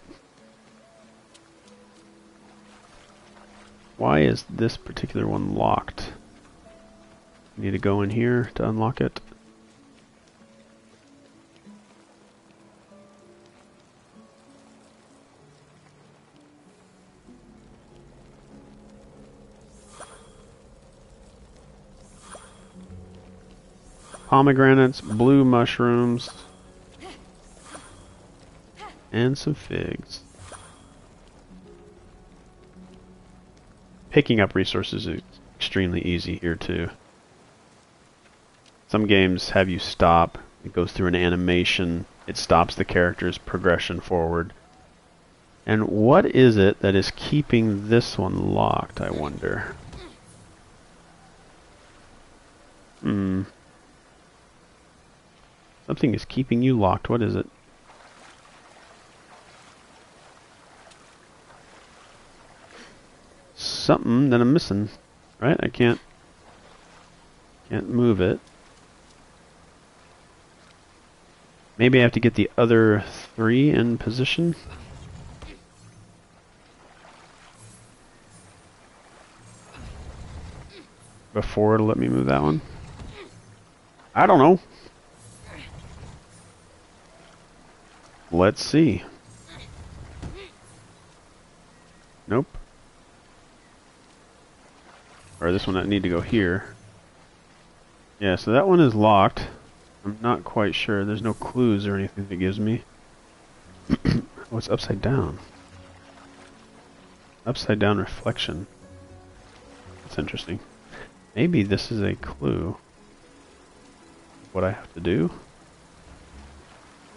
why is this particular one locked? You need to go in here to unlock it. Pomegranates, blue mushrooms, and some figs. Picking up resources is extremely easy here too. Some games have you stop. It goes through an animation. It stops the character's progression forward. And what is it that is keeping this one locked, I wonder? Something is keeping you locked. What is it? Something that I'm missing, right? I can't move it. Maybe I have to get the other 3 in position. Before it'll let me move that one. I don't know. Let's see. Nope. Or this one I need to go here. Yeah, so that one is locked. I'm not quite sure. There's no clues or anything that gives me. Oh, it's upside down. Upside down reflection. That's interesting. Maybe this is a clue. What I have to do?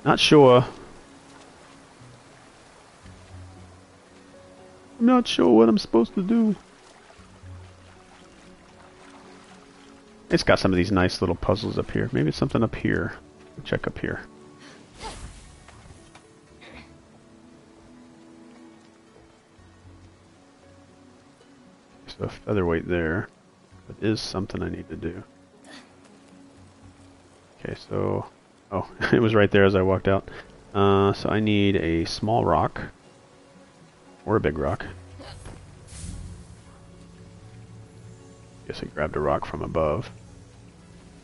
Not sure. I'm not sure what I'm supposed to do. It's got some of these nice little puzzles up here. Maybe it's something up here. Check up here. So a featherweight there. That is something I need to do. Okay, so... Oh, it was right there as I walked out. So I need a small rock. Or a big rock. Guess I grabbed a rock from above.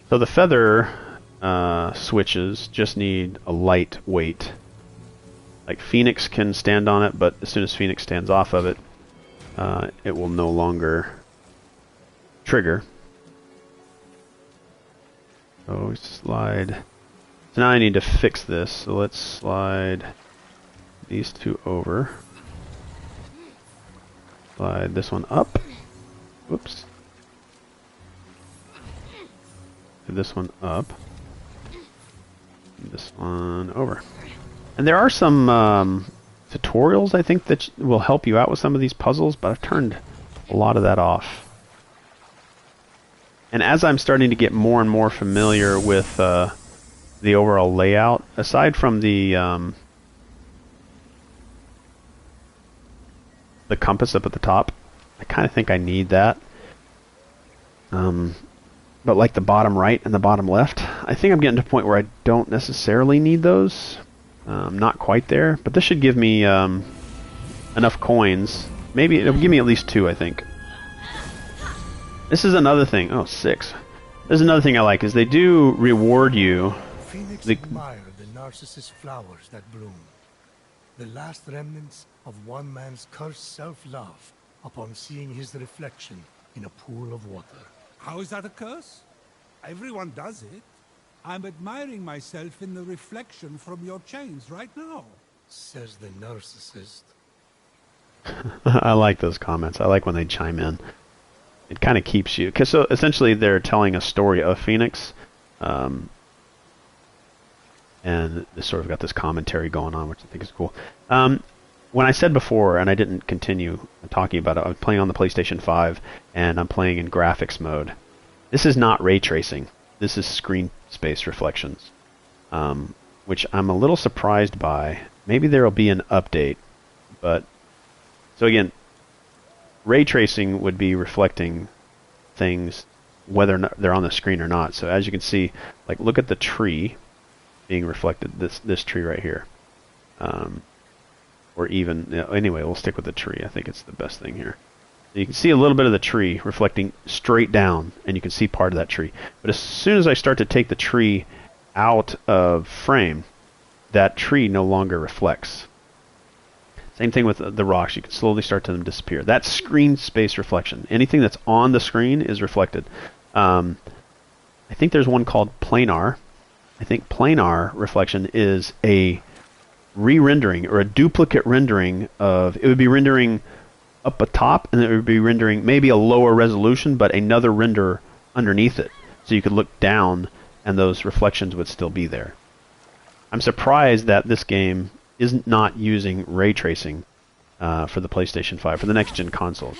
So the feather switches just need a light weight. Like Phoenix can stand on it, but as soon as Phoenix stands off of it, it will no longer trigger. So we slide. So now I need to fix this. So let's slide these 2 over. Slide this one up. Whoops. This one up. This one over. And there are some tutorials, I think, that will help you out with some of these puzzles, but I've turned a lot of that off. And as I'm starting to get more and more familiar with the overall layout, aside from the compass up at the top, I kind of think I need that. But like the bottom right and the bottom left, I think I'm getting to a point where I don't necessarily need those. Not quite there, but this should give me enough coins. Maybe it'll give me at least 2, I think. This is another thing. Oh, 6. There's another thing I like, is they do reward you. Phoenix admire the narcissus flowers that bloom. The last remnants of one man's cursed self-love upon seeing his reflection in a pool of water. How is that a curse? Everyone does it. I'm admiring myself in the reflection from your chains right now. says the narcissist. I like those comments. I like when they chime in. It kind of keeps you, because so essentially they're telling a story of Phoenix, and they sort of got this commentary going on, which I think is cool. When I said before, and I didn't continue talking about it, I was playing on the PlayStation 5, and I'm playing in graphics mode. This is not ray tracing. This is screen space reflections, which I'm a little surprised by. Maybe there will be an update, but so again, ray tracing would be reflecting things whether or not they're on the screen or not. So as you can see, like look at the tree being reflected. This tree right here, or even anyway, we'll stick with the tree. I think it's the best thing here. You can see a little bit of the tree reflecting straight down, and you can see part of that tree. But as soon as I start to take the tree out of frame, that tree no longer reflects. Same thing with the rocks. You can slowly start to them disappear. That's screen space reflection. Anything that's on the screen is reflected. I think there's one called planar. I think planar reflection is a re-rendering or a duplicate rendering of, it would be rendering up atop, and it would be rendering maybe a lower resolution, but another render underneath it. So you could look down, and those reflections would still be there. I'm surprised that this game is not using ray tracing for the PlayStation 5, for the next-gen consoles.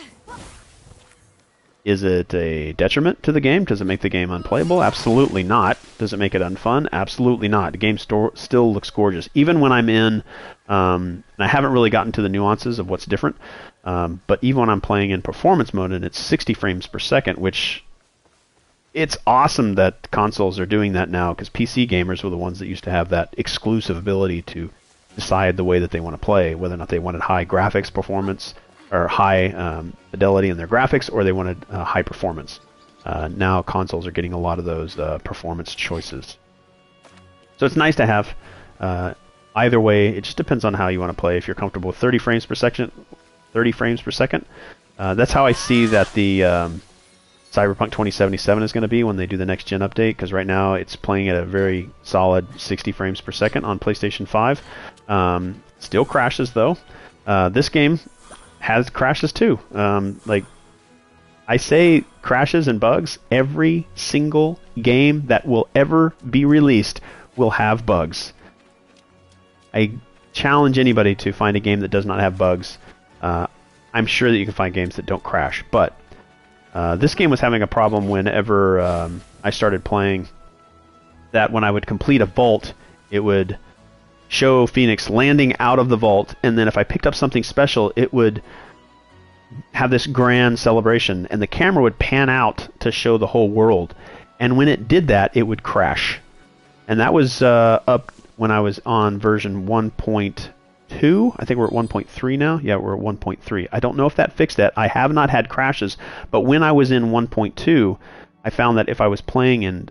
Is it a detriment to the game? Does it make the game unplayable? Absolutely not. Does it make it unfun? Absolutely not. The game still looks gorgeous. Even when I'm in, and I haven't really gotten to the nuances of what's different, but even when I'm playing in performance mode and it's 60 frames per second, which it's awesome that consoles are doing that now, because PC gamers were the ones that used to have that exclusive ability to decide the way that they want to play, whether or not they wanted high graphics performance or high fidelity in their graphics, or they wanted high performance. Now consoles are getting a lot of those performance choices. So it's nice to have either way. It just depends on how you want to play. If you're comfortable with 30 frames per second, that's how I see that the Cyberpunk 2077 is going to be when they do the next gen update, because right now it's playing at a very solid 60 frames per second on PlayStation 5. Still crashes though. This game has crashes too. Like I say, crashes and bugs. Every single game that will ever be released will have bugs. I challenge anybody to find a game that does not have bugs. I'm sure that you can find games that don't crash, but this game was having a problem whenever I started playing, that when I would complete a vault, it would show Phoenix landing out of the vault, and then if I picked up something special, it would have this grand celebration, and the camera would pan out to show the whole world. And when it did that, it would crash. And that was up when I was on version 1.2. I think we're at 1.3 now. Yeah, we're at 1.3. I don't know if that fixed that. I have not had crashes, but when I was in 1.2, I found that if I was playing in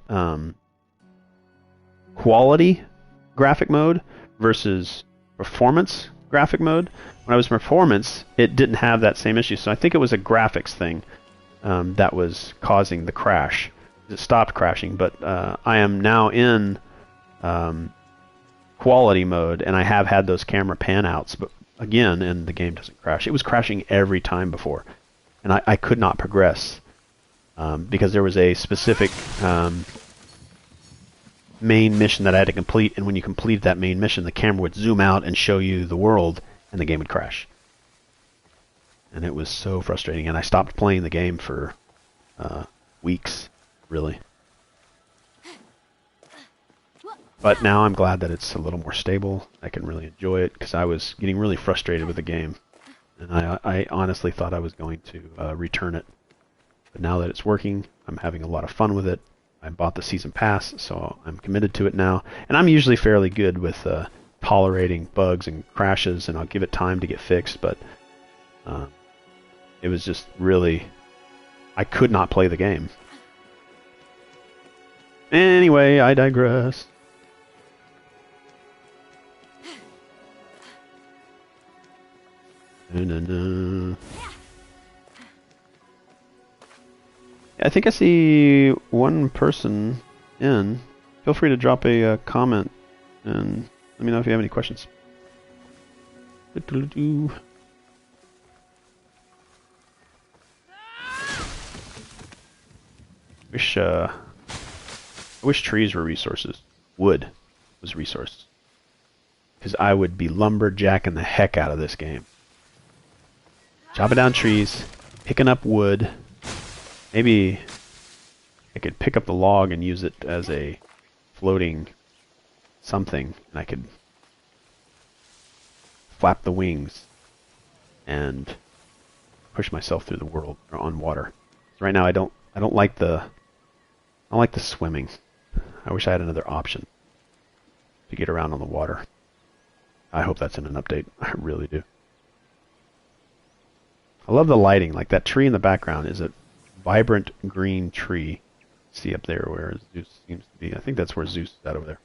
quality graphic mode versus performance graphic mode, when I was in performance, it didn't have that same issue. So I think it was a graphics thing that was causing the crash. It stopped crashing, but I am now in quality mode, and I have had those camera pan outs, but again, and the game doesn't crash. It was crashing every time before, and I could not progress because there was a specific main mission that I had to complete, and when you completed that main mission, the camera would zoom out and show you the world, and the game would crash. And it was so frustrating, and I stopped playing the game for weeks, really. But now I'm glad that it's a little more stable. I can really enjoy it, because I was getting really frustrated with the game, and I honestly thought I was going to return it. But now that it's working, I'm having a lot of fun with it. I bought the season pass, so I'm committed to it now. And I'm usually fairly good with tolerating bugs and crashes, and I'll give it time to get fixed, but it was just really... I could not play the game. Anyway, I digress. I think I see one person in. Feel free to drop a comment and let me know if you have any questions. Do-do-do-do. I wish trees were resources. Wood was a resource. Because I would be lumberjacking the heck out of this game. Chopping down trees, picking up wood. Maybe I could pick up the log and use it as a floating something, and I could flap the wings and push myself through the world on water. Right now I don't like the swimming. I wish I had another option to get around on the water. I hope that's in an update. I really do. I love the lighting. Like that tree in the background is a vibrant green tree. See up there where Zeus seems to be. I think that's where Zeus is at over there.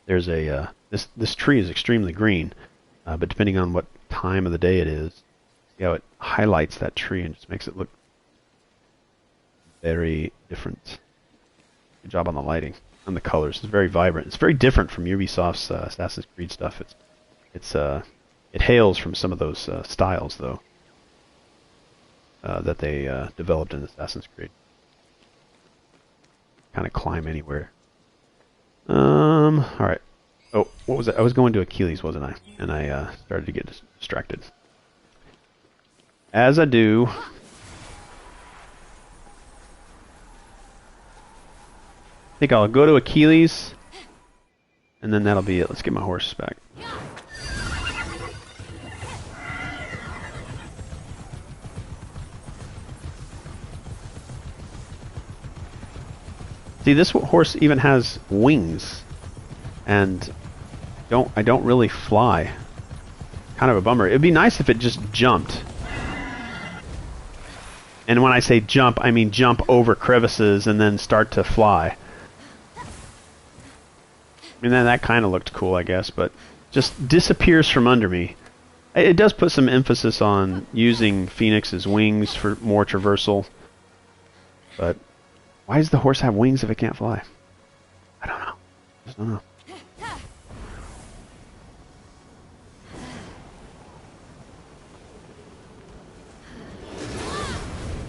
There's a this tree is extremely green, but depending on what time of the day it is, see how it highlights that tree and just makes it look very different. Good job on the lighting, on the colors. It's very vibrant. It's very different from Ubisoft's Assassin's Creed stuff. It hails from some of those styles though that they developed in Assassin's Creed. Kind of climb anywhere. All right. Oh, what was it? I was going to Achilles, wasn't I? And I started to get distracted. As I do. I think I'll go to Achilles, and then that'll be it. Let's get my horse back. See, this horse even has wings, and I don't really fly. Kind of a bummer. It'd be nice if it just jumped. And when I say jump, I mean jump over crevices and then start to fly. I mean, then that kind of looked cool, I guess, but just disappears from under me. It does put some emphasis on using Fenyx's wings for more traversal, but why does the horse have wings if it can't fly? I don't know. I just don't know.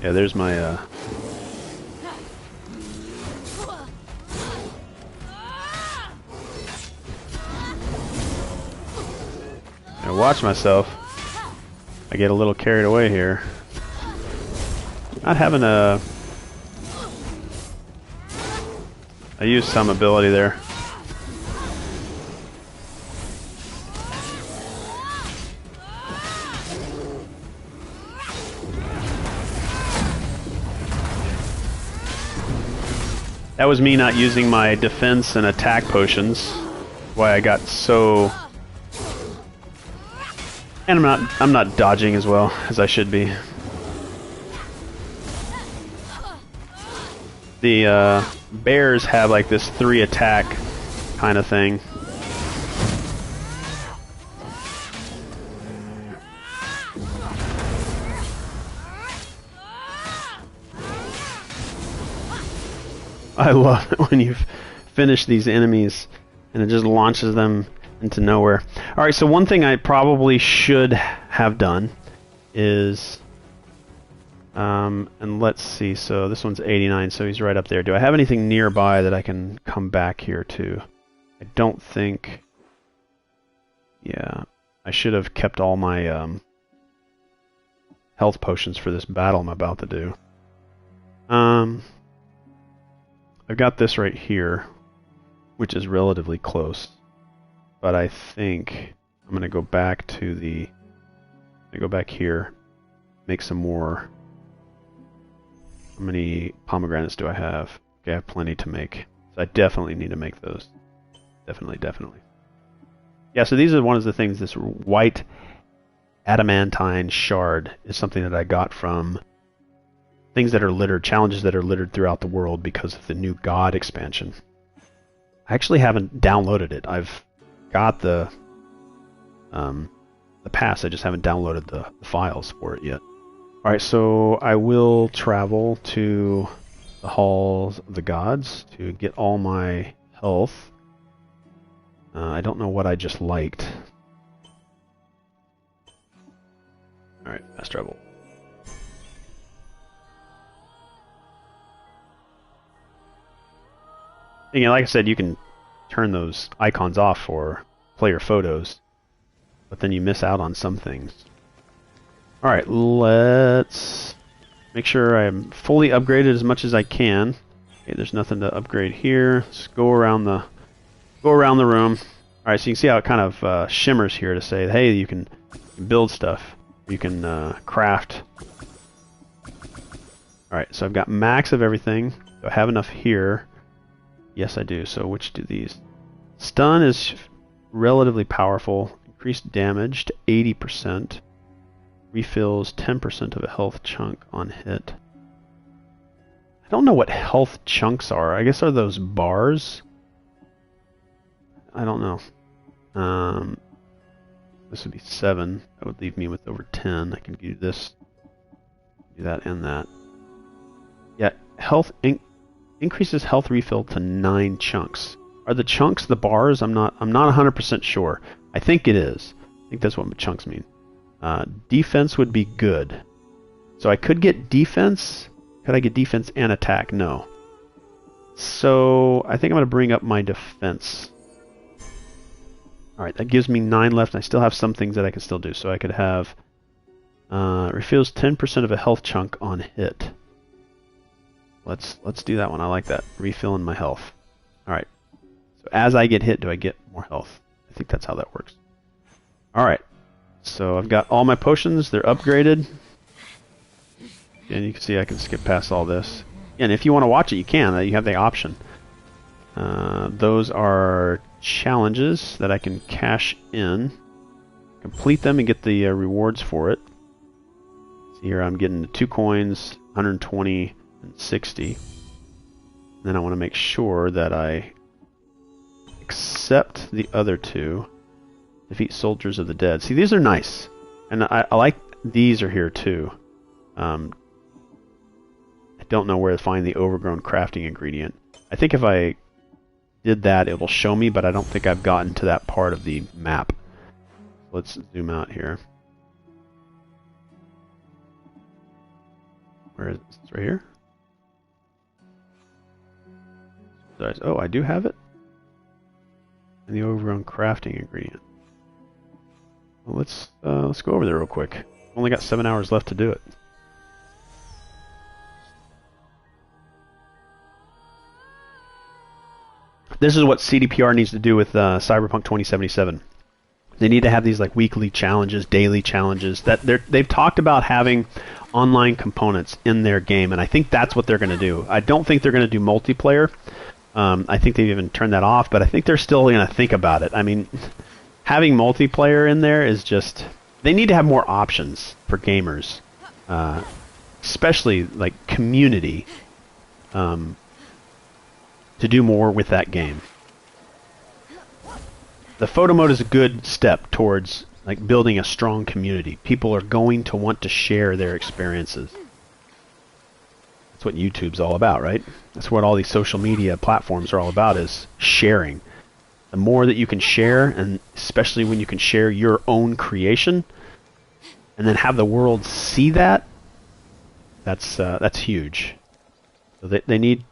Yeah, there's my I watch myself. I get a little carried away here. Not having a... I used some ability there. That was me not using my defense and attack potions. Why I got so... And I'm not dodging as well as I should be. The bears have like this 3 attack kind of thing. I love it when you finish these enemies and it just launches them into nowhere. Alright, so one thing I probably should have done is... and let's see, so this one's 89, so he's right up there. Do I have anything nearby that I can come back here to? I don't think... Yeah, I should have kept all my health potions for this battle I'm about to do. I've got this right here, which is relatively close. But I think I'm going to go back to the... I'm going to go back here, make some more... How many pomegranates do I have? Okay, I have plenty to make. So I definitely need to make those. Definitely. Yeah, so these are one of the things, this white adamantine shard is something that I got from things that are littered, challenges that are littered throughout the world because of the new God expansion. I actually haven't downloaded it. I've got the pass, I just haven't downloaded the files for it yet. Alright, so I will travel to the Halls of the Gods to get all my health. I don't know what I just liked. Alright, fast travel. Again, like I said, you can turn those icons off for player photos, but then you miss out on some things. Alright, let's make sure I'm fully upgraded as much as I can. Okay, there's nothing to upgrade here. Let's go around the room. Alright, so you can see how it kind of shimmers here to say, hey, you can build stuff. You can craft. Alright, so I've got max of everything. Do I have enough here? Yes, I do. So which do these? Stun is relatively powerful. Increased damage to 80%. Refills 10% of a health chunk on hit. I don't know what health chunks are. I guess are those bars? I don't know. This would be 7. That would leave me with over 10. I can do this, do that, and that. Yeah, health increases health refill to 9 chunks. Are the chunks the bars? I'm not 100% sure. I think it is. I think that's what chunks mean. Defense would be good. So I could get defense. Could I get defense and attack? No. So I think I'm going to bring up my defense. Alright, that gives me 9 left, and I still have some things that I can still do. So I could have refills 10% of a health chunk on hit. Let's do that one. I like that. Refilling my health. Alright. So as I get hit, do I get more health? I think that's how that works. Alright. So I've got all my potions. They're upgraded. And you can see I can skip past all this. And if you want to watch it, you can. You have the option. Those are challenges that I can cash in. Complete them and get the rewards for it. See here I'm getting the 2 coins, 120 and 60. And then I want to make sure that I accept the other 2. Defeat soldiers of the dead. See, these are nice. And I like these are here too. I don't know where to find the overgrown crafting ingredient. I think if I did that, it will show me, but I don't think I've gotten to that part of the map. Let's zoom out here. Where is it? It's right here? Oh, I do have it? And the overgrown crafting ingredient. Well, let's go over there real quick. Only got 7 hours left to do it. This is what CDPR needs to do with Cyberpunk 2077. They need to have these like weekly challenges, daily challenges. That they've talked about having online components in their game, and I think that's what they're going to do. I don't think they're going to do multiplayer. I think they've even turned that off, but I think they're still going to think about it. I mean, having multiplayer in there is just... They need to have more options for gamers, especially like community, to do more with that game. The photo mode is a good step towards like building a strong community. People are going to want to share their experiences. That's what YouTube's all about, right? That's what all these social media platforms are all about, is sharing. The more that you can share, and especially when you can share your own creation, and then have the world see that, that's huge. So they need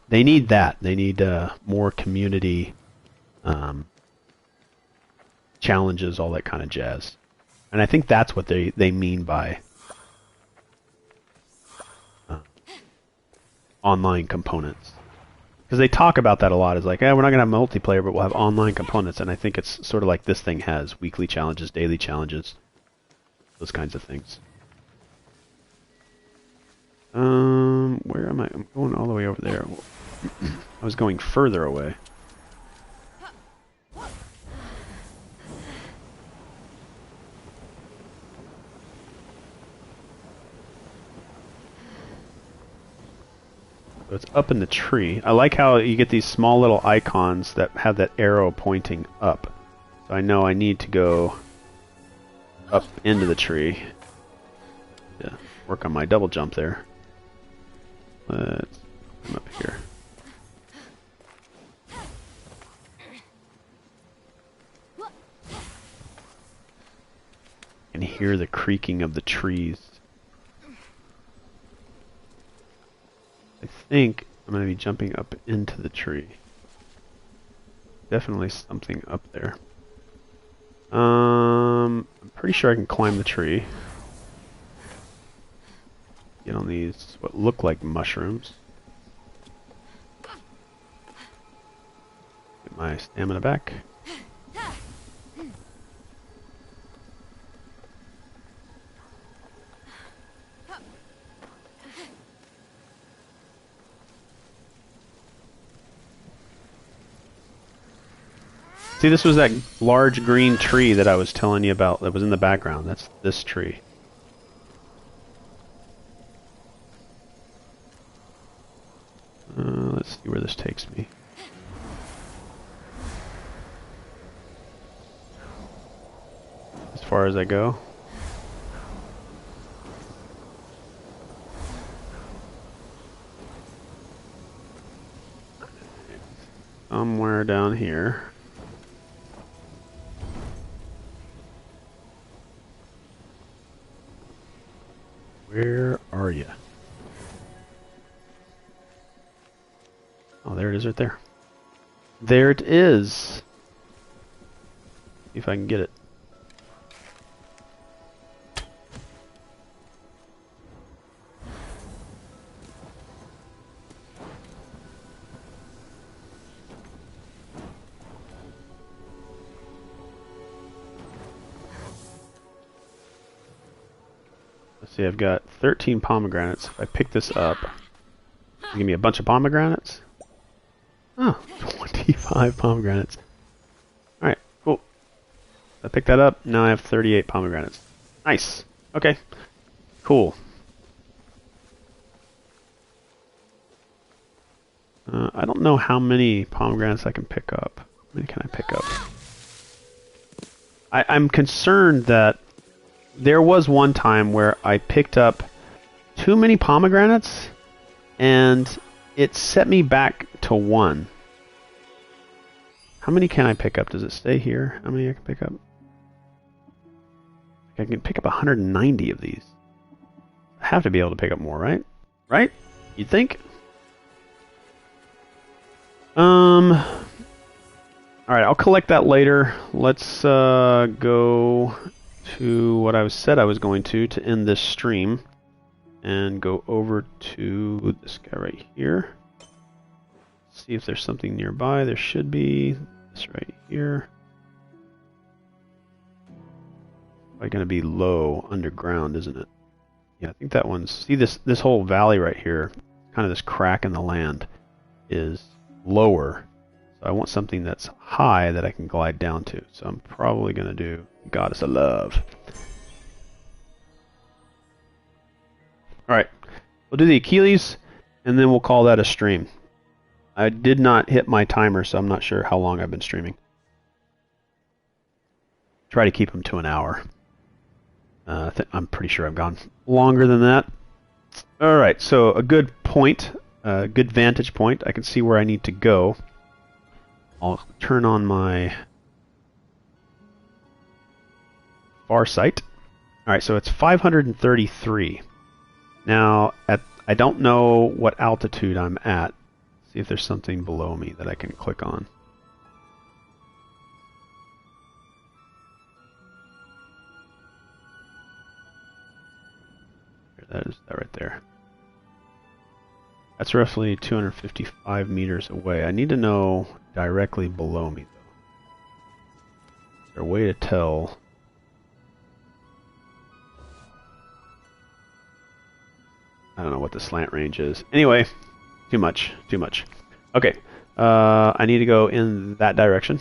that. They need more community challenges, all that kind of jazz. And I think that's what they mean by online components. Because they talk about that a lot. It's like, we're not going to have multiplayer, but we'll have online components. And I think it's sort of like this thing has. Weekly challenges, daily challenges, those kinds of things. Where am I? I'm going all the way over there. I was going further away. So it's up in the tree. I like how you get these small little icons that have that arrow pointing up. So I know I need to go up into the tree to work on my double jump there. Let's come up here. I can hear the creaking of the trees. I think I'm going to be jumping up into the tree. Definitely something up there. I'm pretty sure I can climb the tree. Get on these, what look like mushrooms. Get my stamina back. See, this was that large green tree that I was telling you about that was in the background. That's this tree. Let's see where this takes me. As far as I go. Somewhere down here. Where are you? Oh, there it is right there. There it is. See if I can get it. Let's see, I've got 13 pomegranates. If I pick this up, give me a bunch of pomegranates. Oh, 25 pomegranates. Alright, cool. I picked that up, now I have 38 pomegranates. Nice. Okay. Cool. I don't know how many pomegranates I can pick up. How many can I pick up? I'm concerned that there was one time where I picked up too many pomegranates and it set me back to 1. How many can I pick up? Does it stay here? How many I can pick up? I can pick up 190 of these. I have to be able to pick up more, right? Right? You'd think? Alright, I'll collect that later. Let's go to what I said I was going to end this stream. And go over to this guy right here. See if there's something nearby. There should be. This right here. Probably going to be low underground, isn't it? Yeah, I think that one's... See this whole valley right here, kind of this crack in the land, is lower. So I want something that's high that I can glide down to. So I'm probably going to do Goddess of Love. Alright, we'll do the Achilles, and then we'll call that a stream. I did not hit my timer, so I'm not sure how long I've been streaming. Try to keep them to an hour. I'm pretty sure I've gone longer than that. Alright, so a good point, a good vantage point. I can see where I need to go. I'll turn on my far sight. Alright, so it's 533. Now, I don't know what altitude I'm at. See if there's something below me that I can click on. That is that right there. That's roughly 255 meters away. I need to know directly below me, though. Is there a way to tell? I don't know what the slant range is. Anyway, too much. Okay, I need to go in that direction.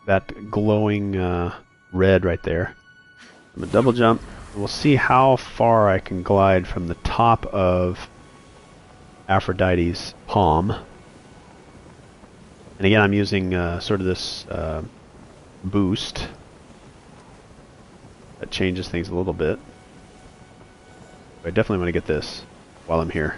That glowing red right there. I'm going to double jump. We'll see how far I can glide from the top of Aphrodite's palm. And again, I'm using sort of this boost. That changes things a little bit. But I definitely want to get this while I'm here.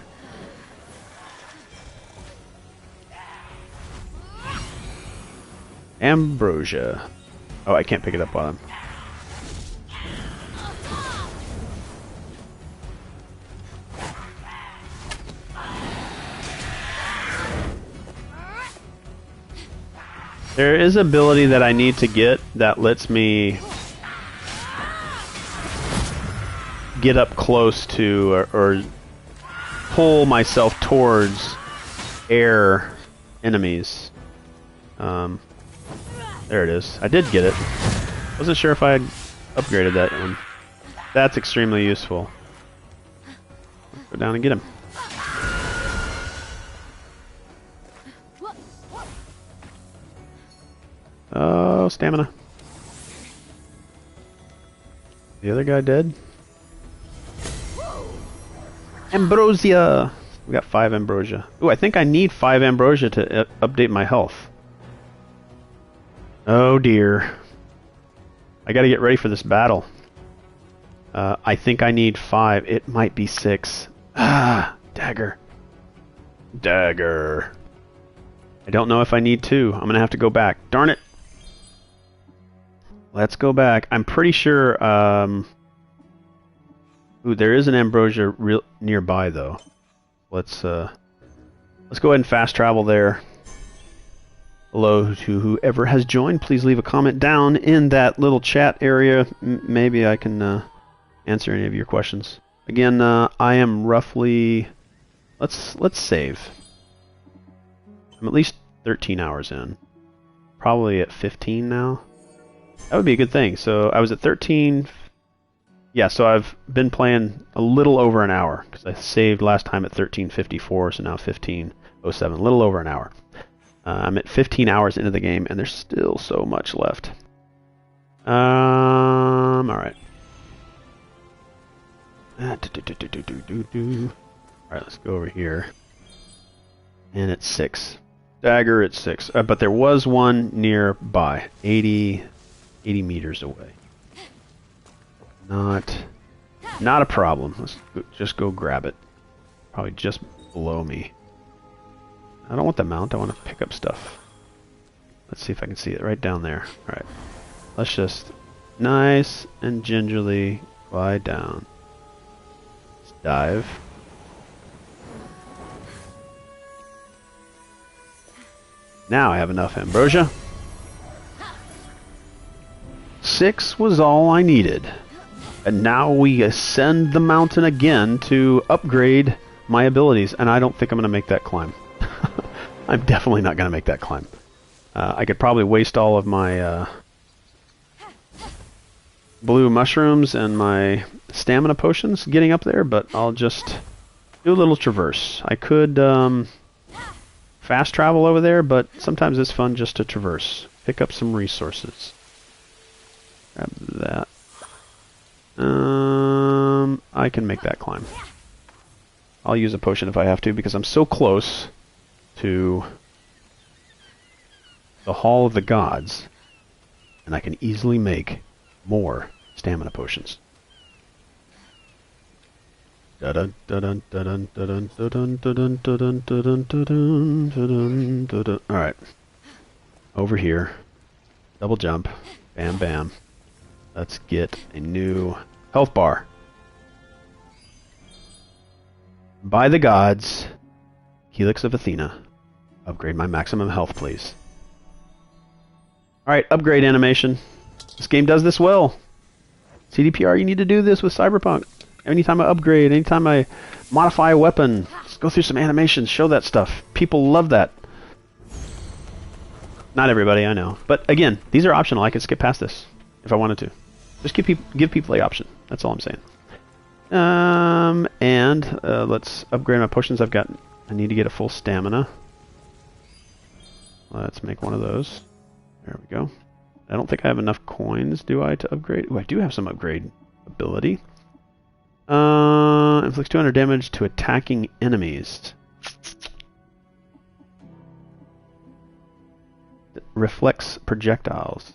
Ambrosia. Oh, I can't pick it up while I'm... There is an ability that I need to get that lets me get up close to or pull myself towards air enemies. There it is. I did get it. Wasn't sure if I had upgraded that one. That's extremely useful. Let's go down and get him. Oh, stamina. The other guy dead? Ambrosia! We got 5 ambrosia. Ooh, I think I need 5 ambrosia to update my health. Oh dear. I gotta get ready for this battle. I think I need 5. It might be 6. Ah, dagger. Dagger. I don't know if I need 2. I'm gonna have to go back. Darn it! Let's go back. I'm pretty sure, ooh, there is an ambrosia nearby, though. Let's go ahead and fast travel there. Hello to whoever has joined. Please leave a comment down in that little chat area. Maybe I can answer any of your questions. Again, I am roughly... Let's save. I'm at least 13 hours in. Probably at 15 now. That would be a good thing. So I was at 13... Yeah, so I've been playing a little over an hour, because I saved last time at 13:54, so now 15:07, a little over an hour. I'm at 15 hours into the game, and there's still so much left. Alright. Alright, let's go over here. And it's 6. Dagger at 6. But there was one nearby, 80 meters away. Not a problem. Let's just go grab it. Probably just below me. I don't want the mount. I want to pick up stuff. Let's see if I can see it right down there. Alright. Let's just nice and gingerly glide down. Let's dive. Now I have enough ambrosia. 6 was all I needed. And now we ascend the mountain again to upgrade my abilities. And I don't think I'm going to make that climb. I'm definitely not going to make that climb. I could probably waste all of my blue mushrooms and my stamina potions getting up there, but I'll just do a little traverse. I could fast travel over there, but sometimes it's fun just to traverse. Pick up some resources. Grab that. I can make that climb. I'll use a potion if I have to, because I'm so close to the Hall of the Gods, and I can easily make more stamina potions. Alright. Over here. Double jump. Bam, bam. Let's get a new health bar. By the gods, Helix of Athena, upgrade my maximum health, please. Alright, upgrade animation. This game does this well. CDPR, you need to do this with Cyberpunk. Anytime I upgrade, anytime I modify a weapon, let's go through some animations, show that stuff. People love that. Not everybody, I know. But again, these are optional. I could skip past this if I wanted to. Just give people the option. That's all I'm saying. Let's upgrade my potions. I need to get a full stamina. Let's make one of those. There we go. I don't think I have enough coins, do I, to upgrade? Oh, I do have some upgrade ability. Inflicts 200 damage to attacking enemies. Reflects projectiles.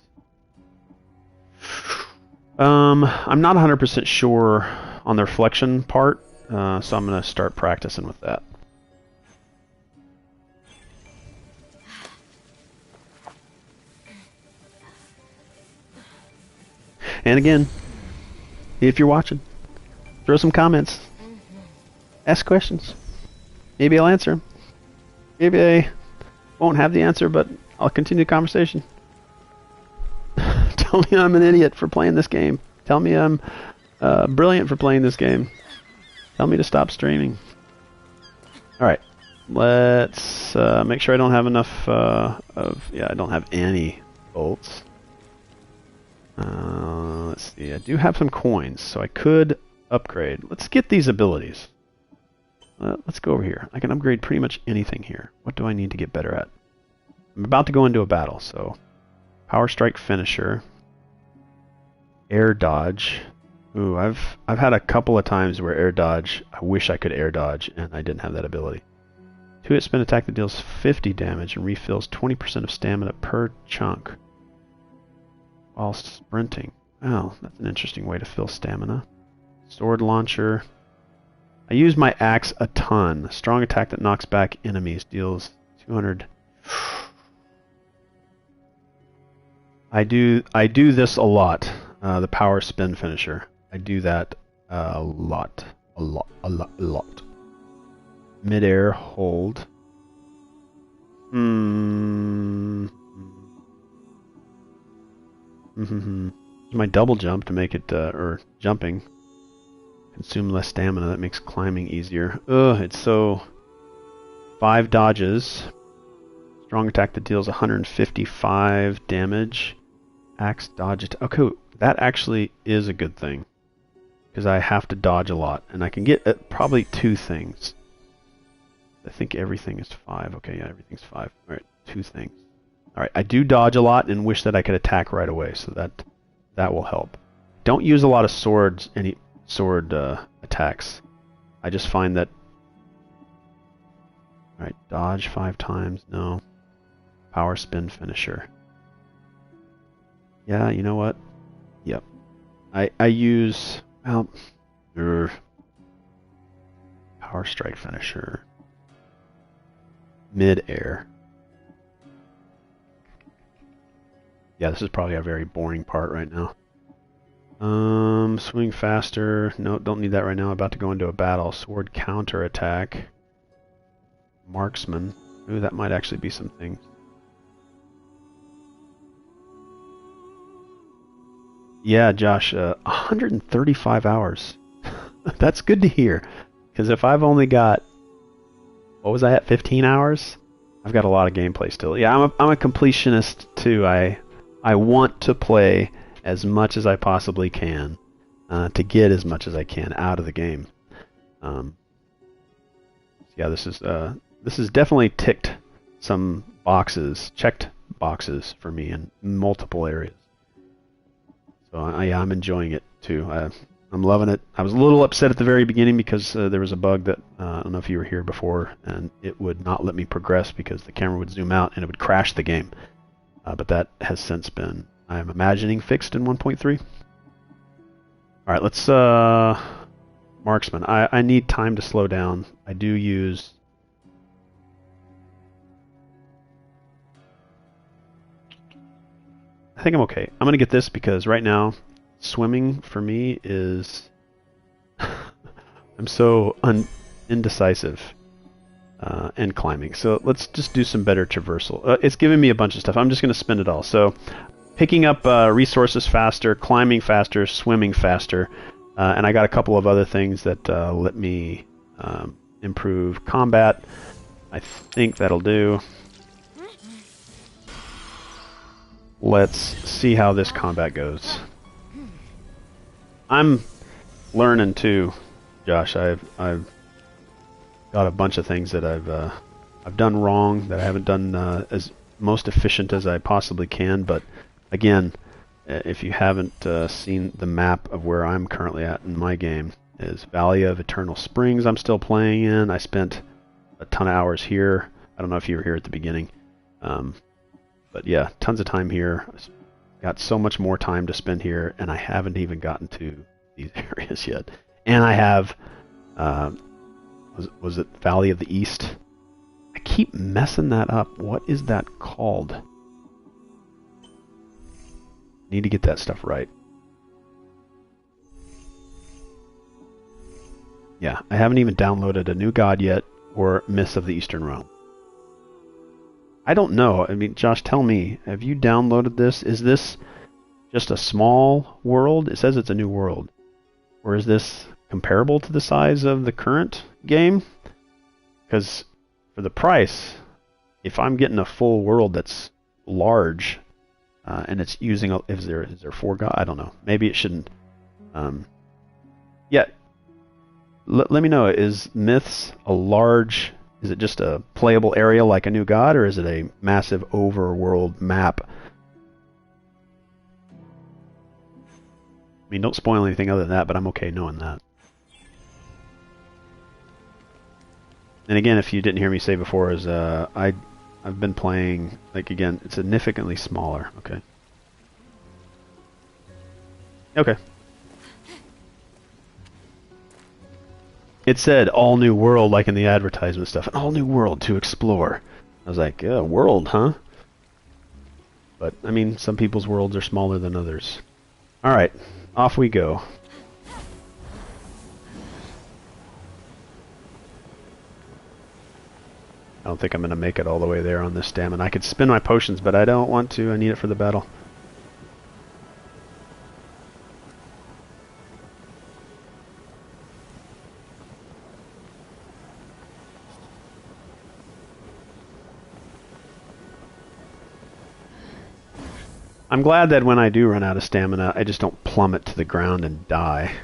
I'm not 100% sure on the reflection part, so I'm going to start practicing with that. And again, if you're watching, throw some comments. Ask questions. Maybe I'll answer them. Maybe I won't have the answer, but I'll continue the conversation. Tell me I'm an idiot for playing this game. Tell me I'm brilliant for playing this game. Tell me to stop streaming. Alright. Let's make sure I don't have enough I don't have any bolts. Let's see. I do have some coins, so I could upgrade. Let's get these abilities. Let's go over here. I can upgrade pretty much anything here. What do I need to get better at? I'm about to go into a battle, so Power Strike Finisher, Air Dodge. Ooh, I've had a couple of times where Air Dodge, I wish I could Air Dodge, and I didn't have that ability. 2-hit spin attack that deals 50 damage and refills 20% of stamina per chunk while sprinting. Oh, that's an interesting way to fill stamina. Sword Launcher. I use my axe a ton. Strong attack that knocks back enemies, deals 200. I do this a lot. The Power Spin Finisher. I do that a lot. Mid-air hold. My double jump to make it, or jumping. Consume less stamina. That makes climbing easier. Ugh, it's so... 5 dodges. Strong attack that deals 155 damage. Axe dodge attack. Okay, that actually is a good thing. Because I have to dodge a lot. And I can get probably 2 things. I think everything is 5. Okay, yeah, everything's 5. Alright, 2 things. Alright, I do dodge a lot and wish that I could attack right away, so that will help. Don't use a lot of sword attacks. I just find that... Alright, dodge 5 times, no. Power Spin Finisher. Yeah, you know what? Yep. I use... Well... Power Strike Finisher. Mid-air. Yeah, this is probably a very boring part right now. Swing faster. No, don't need that right now. About to go into a battle. Sword counter attack. Marksman. Ooh, that might actually be some things. Yeah, Josh, 135 hours. That's good to hear. Because if I've only got... What was I at? 15 hours? I've got a lot of gameplay still. Yeah, I'm a completionist too. I want to play as much as I possibly can to get as much as I can out of the game. Yeah, this is definitely ticked some boxes, checked boxes for me in multiple areas. So I'm enjoying it too. I'm loving it. I was a little upset at the very beginning because there was a bug that, I don't know if you were here before, and it would not let me progress because the camera would zoom out and it would crash the game. But that has since been, I'm imagining, fixed in 1.3. Alright, let's, Marksman. I need time to slow down. I do use... I think I'm okay. I'm going to get this because right now, swimming for me is... I'm so indecisive. And climbing. So let's just do some better traversal. It's giving me a bunch of stuff. I'm just going to spend it all. So picking up resources faster, climbing faster, swimming faster, and I got a couple of other things that let me improve combat. I think that'll do. Let's see how this combat goes. I'm learning too, Josh. I've got a bunch of things that I've done wrong, that I haven't done as most efficient as I possibly can. But again, if you haven't seen the map of where I'm currently at in my game, is Valley of Eternal Springs. I'm still playing in. I spent a ton of hours here. I don't know if you were here at the beginning, but yeah, tons of time here. Got so much more time to spend here, and I haven't even gotten to these areas yet. And I have. Was it Valley of the East? I keep messing that up. What is that called? Need to get that stuff right. Yeah, I haven't even downloaded a new god yet, or Myths of the Eastern Realm. I don't know. I mean, Josh, tell me, have you downloaded this? Is this just a small world? It says it's a new world. Or is this comparable to the size of the current game? Because for the price, if I'm getting a full world that's large, and it's using, is there 4 gods? I don't know. Maybe it shouldn't. Yeah. Let me know, is Myths a large, is it just a playable area like a new god, or is it a massive overworld map? I mean, don't spoil anything other than that, but I'm okay knowing that. And again, if you didn't hear me say before, is I've been playing, like, again, it's significantly smaller. Okay. Okay. It said all new world, like in the advertisement stuff, an all new world to explore. I was like, yeah, world, huh? But I mean, some people's worlds are smaller than others. All right, off we go. I don't think I'm going to make it all the way there on this stamina. I could spin my potions, but I don't want to. I need it for the battle. I'm glad that when I do run out of stamina, I just don't plummet to the ground and die.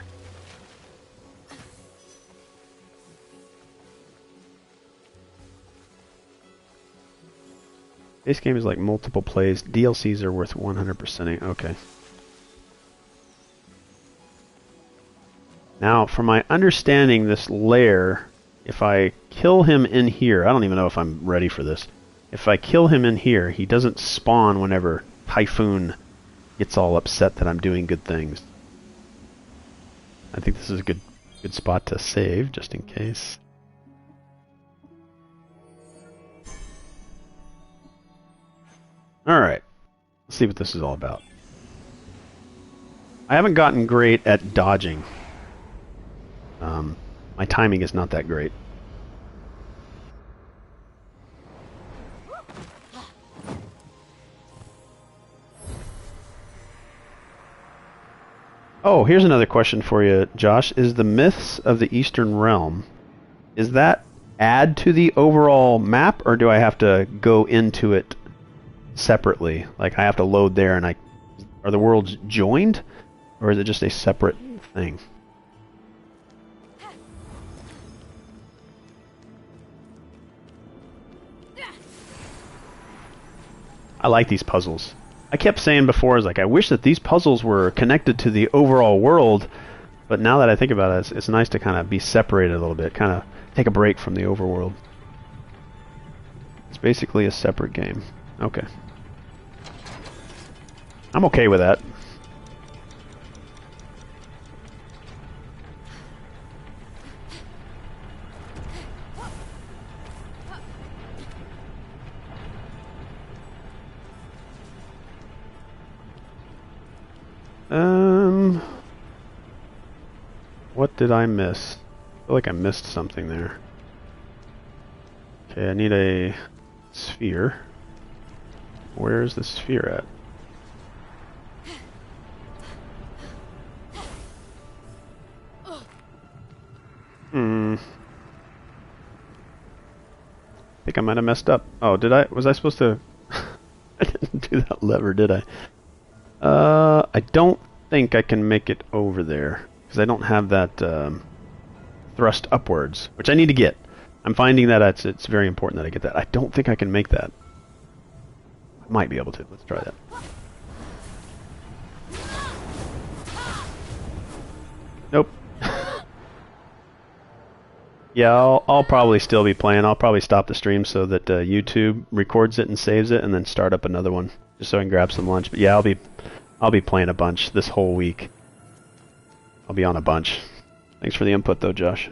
Base game is like multiple plays. DLCs are worth 100%ing. Okay. Now, from my understanding, this lair, if I kill him in here, I don't even know if I'm ready for this. If I kill him in here, he doesn't spawn whenever Typhoon gets all upset that I'm doing good things. I think this is a good spot to save, just in case. Alright, let's see what this is all about. I haven't gotten great at dodging. My timing is not that great. Oh, here's another question for you, Josh. Is the Myths of the Eastern Realm, is that add to the overall map, or do I have to go into it separately? Like, I have to load there, and are the worlds joined, or is it just a separate thing? I like these puzzles. I kept saying before, I was like, I wish that these puzzles were connected to the overall world, but now that I think about it, it's nice to kind of be separated a little bit, kind of take a break from the overworld. It's basically a separate game. Okay. I'm okay with that. What did I miss? I feel like I missed something there. Okay, I need a sphere. Where is the sphere at? I think I might have messed up. Oh, did I? Was I supposed to? I didn't do that lever, did I? I don't think I can make it over there, because I don't have that thrust upwards, which I need to get. I'm finding that it's very important that I get that. I don't think I can make that. I might be able to. Let's try that. Nope. Yeah, I'll probably still be playing. I'll probably stop the stream so that YouTube records it and saves it, and then start up another one just so I can grab some lunch. But yeah, I'll be playing a bunch this whole week. I'll be on a bunch. Thanks for the input, though, Josh.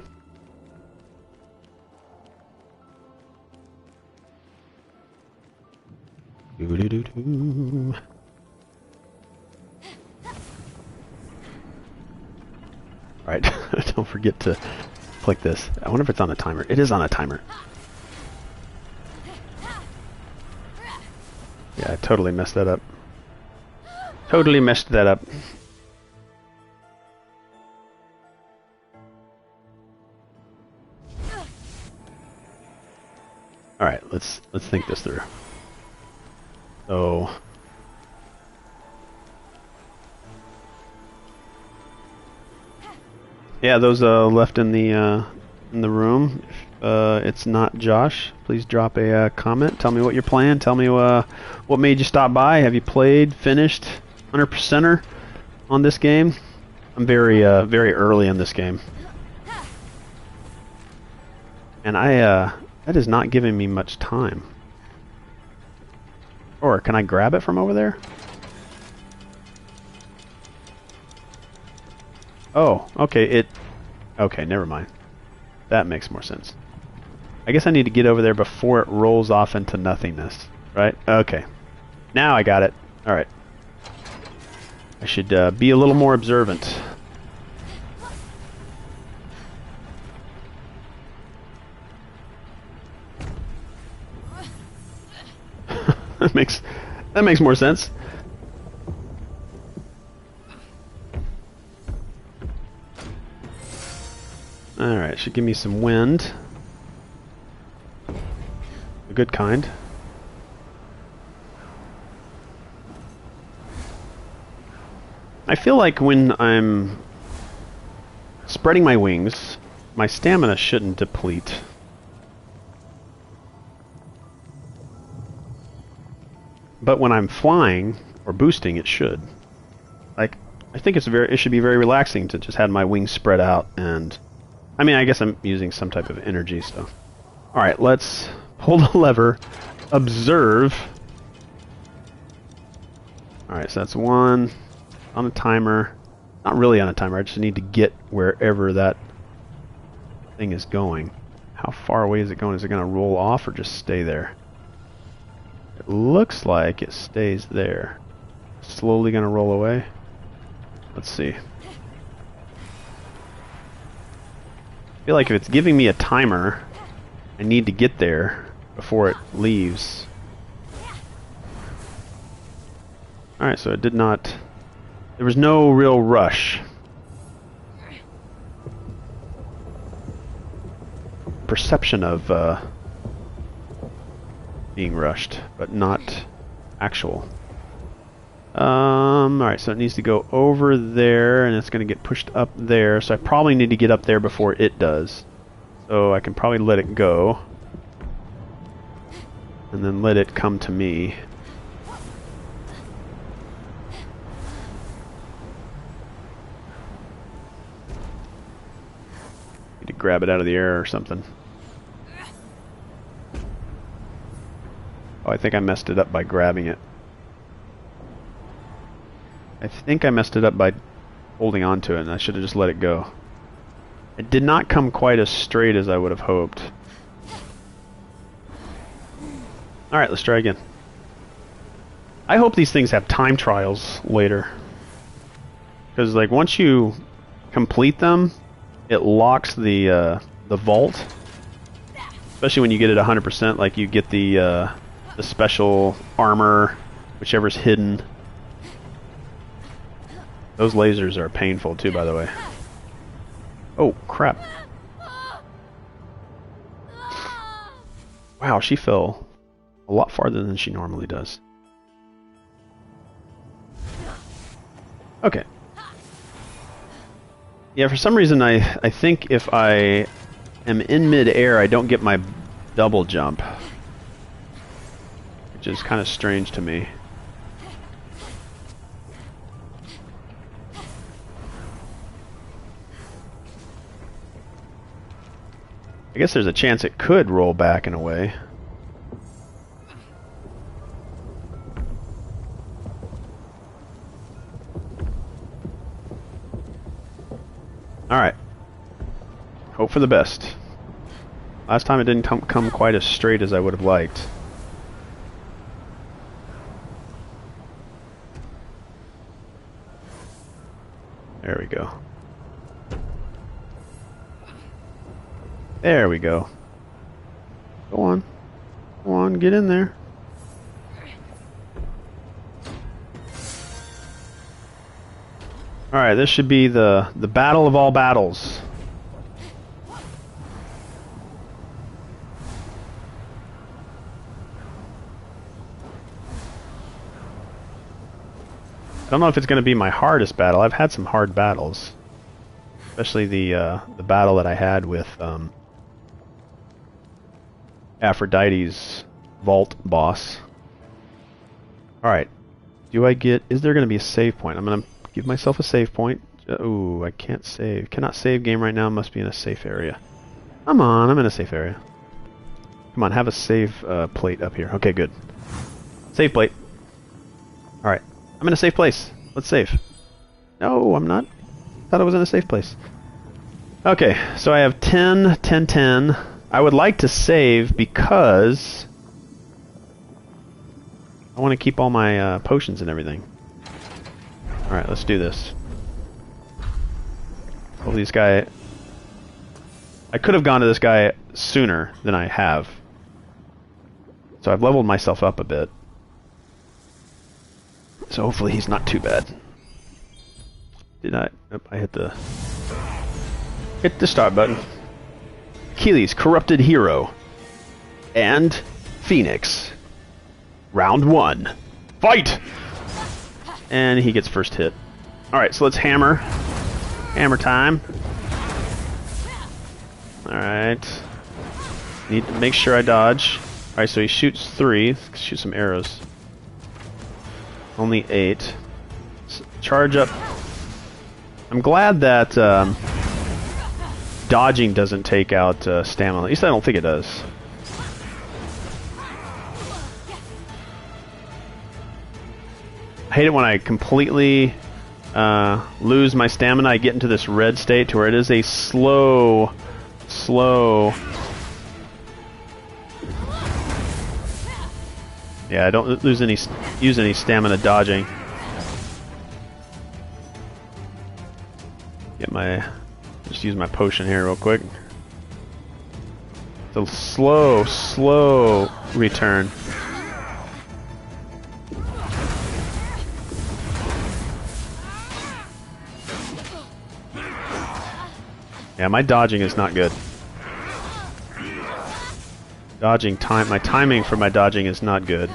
Doo-doo-doo-doo. Alright, don't forget to click this. I wonder if it's on a timer. It is on a timer. Yeah, I totally messed that up. Totally messed that up. All right, let's think this through. So, yeah, those left in the room. If it's not Josh, please drop a comment. Tell me what you're playing. Tell me what made you stop by. Have you played, finished, 100%er on this game? I'm very early in this game, and that is not giving me much time. Or can I grab it from over there? Oh, okay. Okay, never mind. That makes more sense. I guess I need to get over there before it rolls off into nothingness, right? Okay. Now I got it. All right. I should be a little more observant. That makes more sense. All right, should give me some wind. A good kind. I feel like when I'm spreading my wings, my stamina shouldn't deplete. But when I'm flying or boosting, it should. Like, I think it should be very relaxing to just have my wings spread out, and I mean, I guess I'm using some type of energy, so. All right, let's pull the lever, observe. All right, so that's one on a timer. Not really on a timer. I just need to get wherever that thing is going. How far away is it going? Is it going to roll off or just stay there? It looks like it stays there. Slowly going to roll away. Let's see. I feel like if it's giving me a timer, I need to get there before it leaves. Alright, so it did not... There was no real rush. Perception of being rushed, but not actual. Alright, so it needs to go over there, and it's going to get pushed up there, so I probably need to get up there before it does. So I can probably let it go, and then let it come to me. Need to grab it out of the air or something. Oh, I think I messed it up by grabbing it. I think I messed it up by holding on to it, and I should have just let it go. It did not come quite as straight as I would have hoped. Alright, let's try again. I hope these things have time trials later. Because, like, once you complete them, it locks the vault. Especially when you get it 100%, like you get the special armor, whichever's hidden. Those lasers are painful too, by the way. Oh, crap. Wow, she fell a lot farther than she normally does. Okay. Yeah, for some reason I think if I am in mid-air, I don't get my double jump. Which is kind of strange to me. I guess there's a chance it could roll back in a way. Alright. Hope for the best. Last time it didn't come quite as straight as I would have liked. There we go. There we go. Go on. Go on, get in there. Alright, this should be the battle of all battles. I don't know if it's going to be my hardest battle. I've had some hard battles. Especially the battle that I had with Aphrodite's vault boss. Alright. Is there going to be a save point? I'm going to give myself a save point. Ooh, I can't save. Cannot save game right now. Must be in a safe area. Come on, I'm in a safe area. Come on, have a save plate up here. Okay, good. Save plate. Alright. I'm in a safe place. Let's save. No, I'm not. Thought I was in a safe place. Okay, so I have 10, 10, 10. I would like to save because I want to keep all my potions and everything. Alright, let's do this. Well, this guy... I could have gone to this guy sooner than I have. So I've leveled myself up a bit. So hopefully he's not too bad. Did I... Nope, I hit the start button. Achilles, Corrupted Hero. And Fenyx. Round 1. Fight! And he gets first hit. Alright, so let's hammer. Hammer time. Alright. Need to make sure I dodge. Alright, so he shoots 3. Let's shoot some arrows. Only 8. Charge up. I'm glad that dodging doesn't take out stamina. At least I don't think it does. I hate it when I completely lose my stamina. I get into this red state to where it is a slow. Yeah, I don't use any stamina dodging. Just use my potion here real quick. It's a slow return. Yeah, my dodging is not good. My timing for my dodging is not good.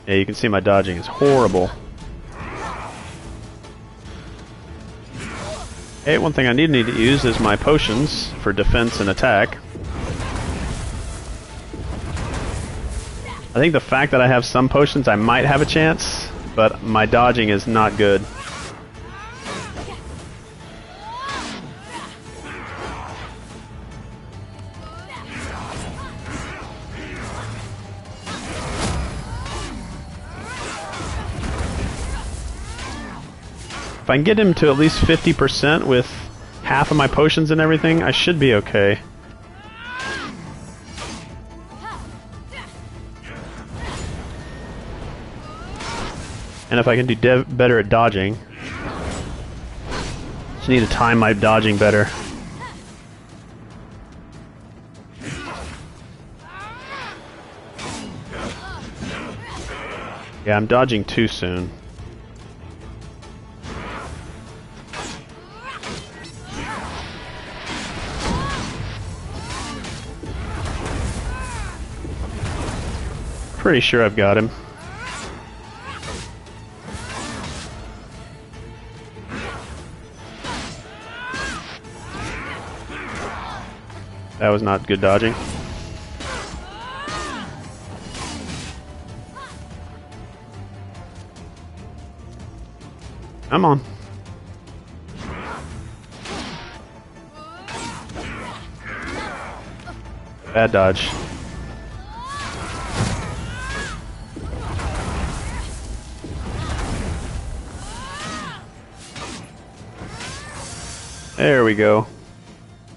Yeah, you can see my dodging is horrible. Hey, one thing I need to use is my potions for defense and attack. I think the fact that I have some potions, I might have a chance, but my dodging is not good. If I can get him to at least 50% with half of my potions and everything, I should be okay. And if I can do better at dodging, just need to time my dodging better. Yeah, I'm dodging too soon. Pretty sure I've got him. That was not good dodging. Come on. Bad dodge. There we go.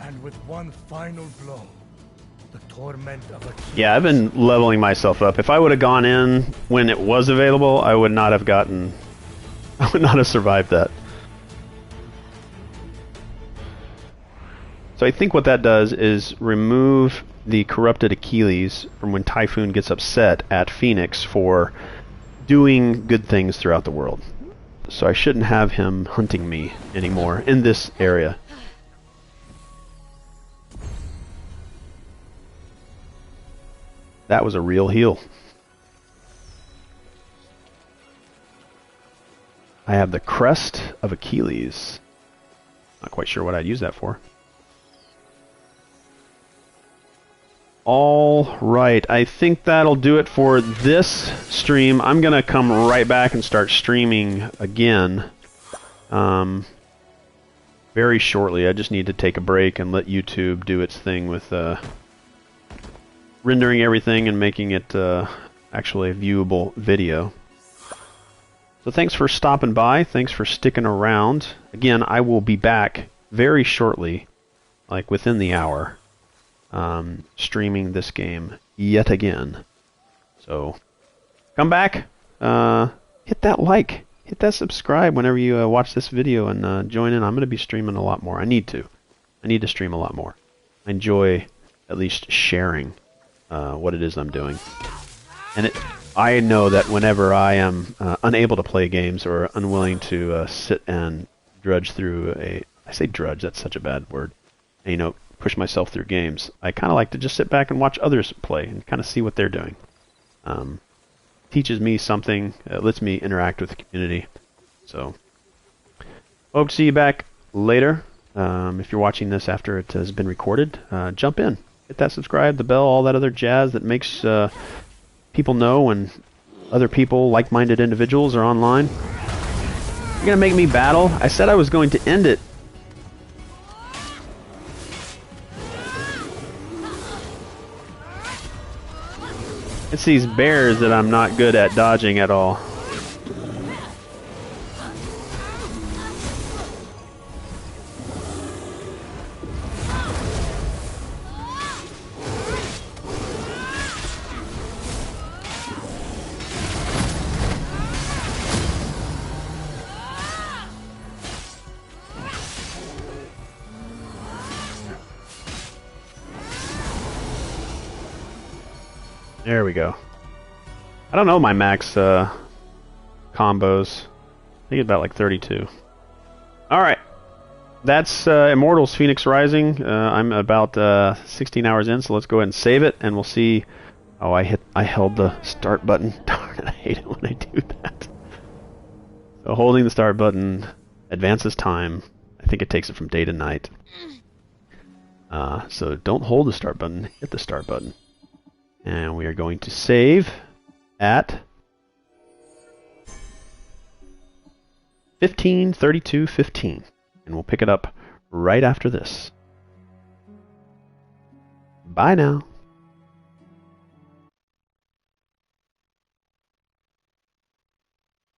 And with one final blow, the torment of Achilles. Yeah, I've been leveling myself up. If I would have gone in when it was available, I would not have gotten... I would not have survived that. So I think what that does is remove the corrupted Achilles from when Typhoon gets upset at Fenyx for doing good things throughout the world. So I shouldn't have him hunting me anymore in this area. That was a real heal. I have the Crest of Achilles. Not quite sure what I'd use that for. All right, I think that'll do it for this stream. I'm going to come right back and start streaming again very shortly. I just need to take a break and let YouTube do its thing with rendering everything and making it actually a viewable video. So thanks for stopping by. Thanks for sticking around. Again, I will be back very shortly, like within the hour, streaming this game yet again. So come back, hit that like, hit that subscribe whenever you watch this video, and join in. I'm going to be streaming a lot more. I need to stream a lot more. I enjoy at least sharing what it is I'm doing. And I know that whenever I am unable to play games or unwilling to sit and drudge through I say drudge, that's such a bad word, and, you know, push myself through games, I kind of like to just sit back and watch others play and kind of see what they're doing. Teaches me something, lets me interact with the community. So, hope to see you back later. If you're watching this after it has been recorded, jump in. Hit that subscribe, the bell, all that other jazz that makes people know when other people, like-minded individuals, are online. You're gonna make me battle? I said I was going to end it. It's these bears that I'm not good at dodging at all. There we go. I don't know my max combos. I think it's about like 32. Alright. That's Immortals Fenyx Rising. I'm about 16 hours in, so let's go ahead and save it, and we'll see. Oh, I held the start button. Darn it, I hate it when I do that. So holding the start button advances time. I think it takes it from day to night. So don't hold the start button, hit the start button. And we are going to save at 15:32:15, and we'll pick it up right after this. Bye now.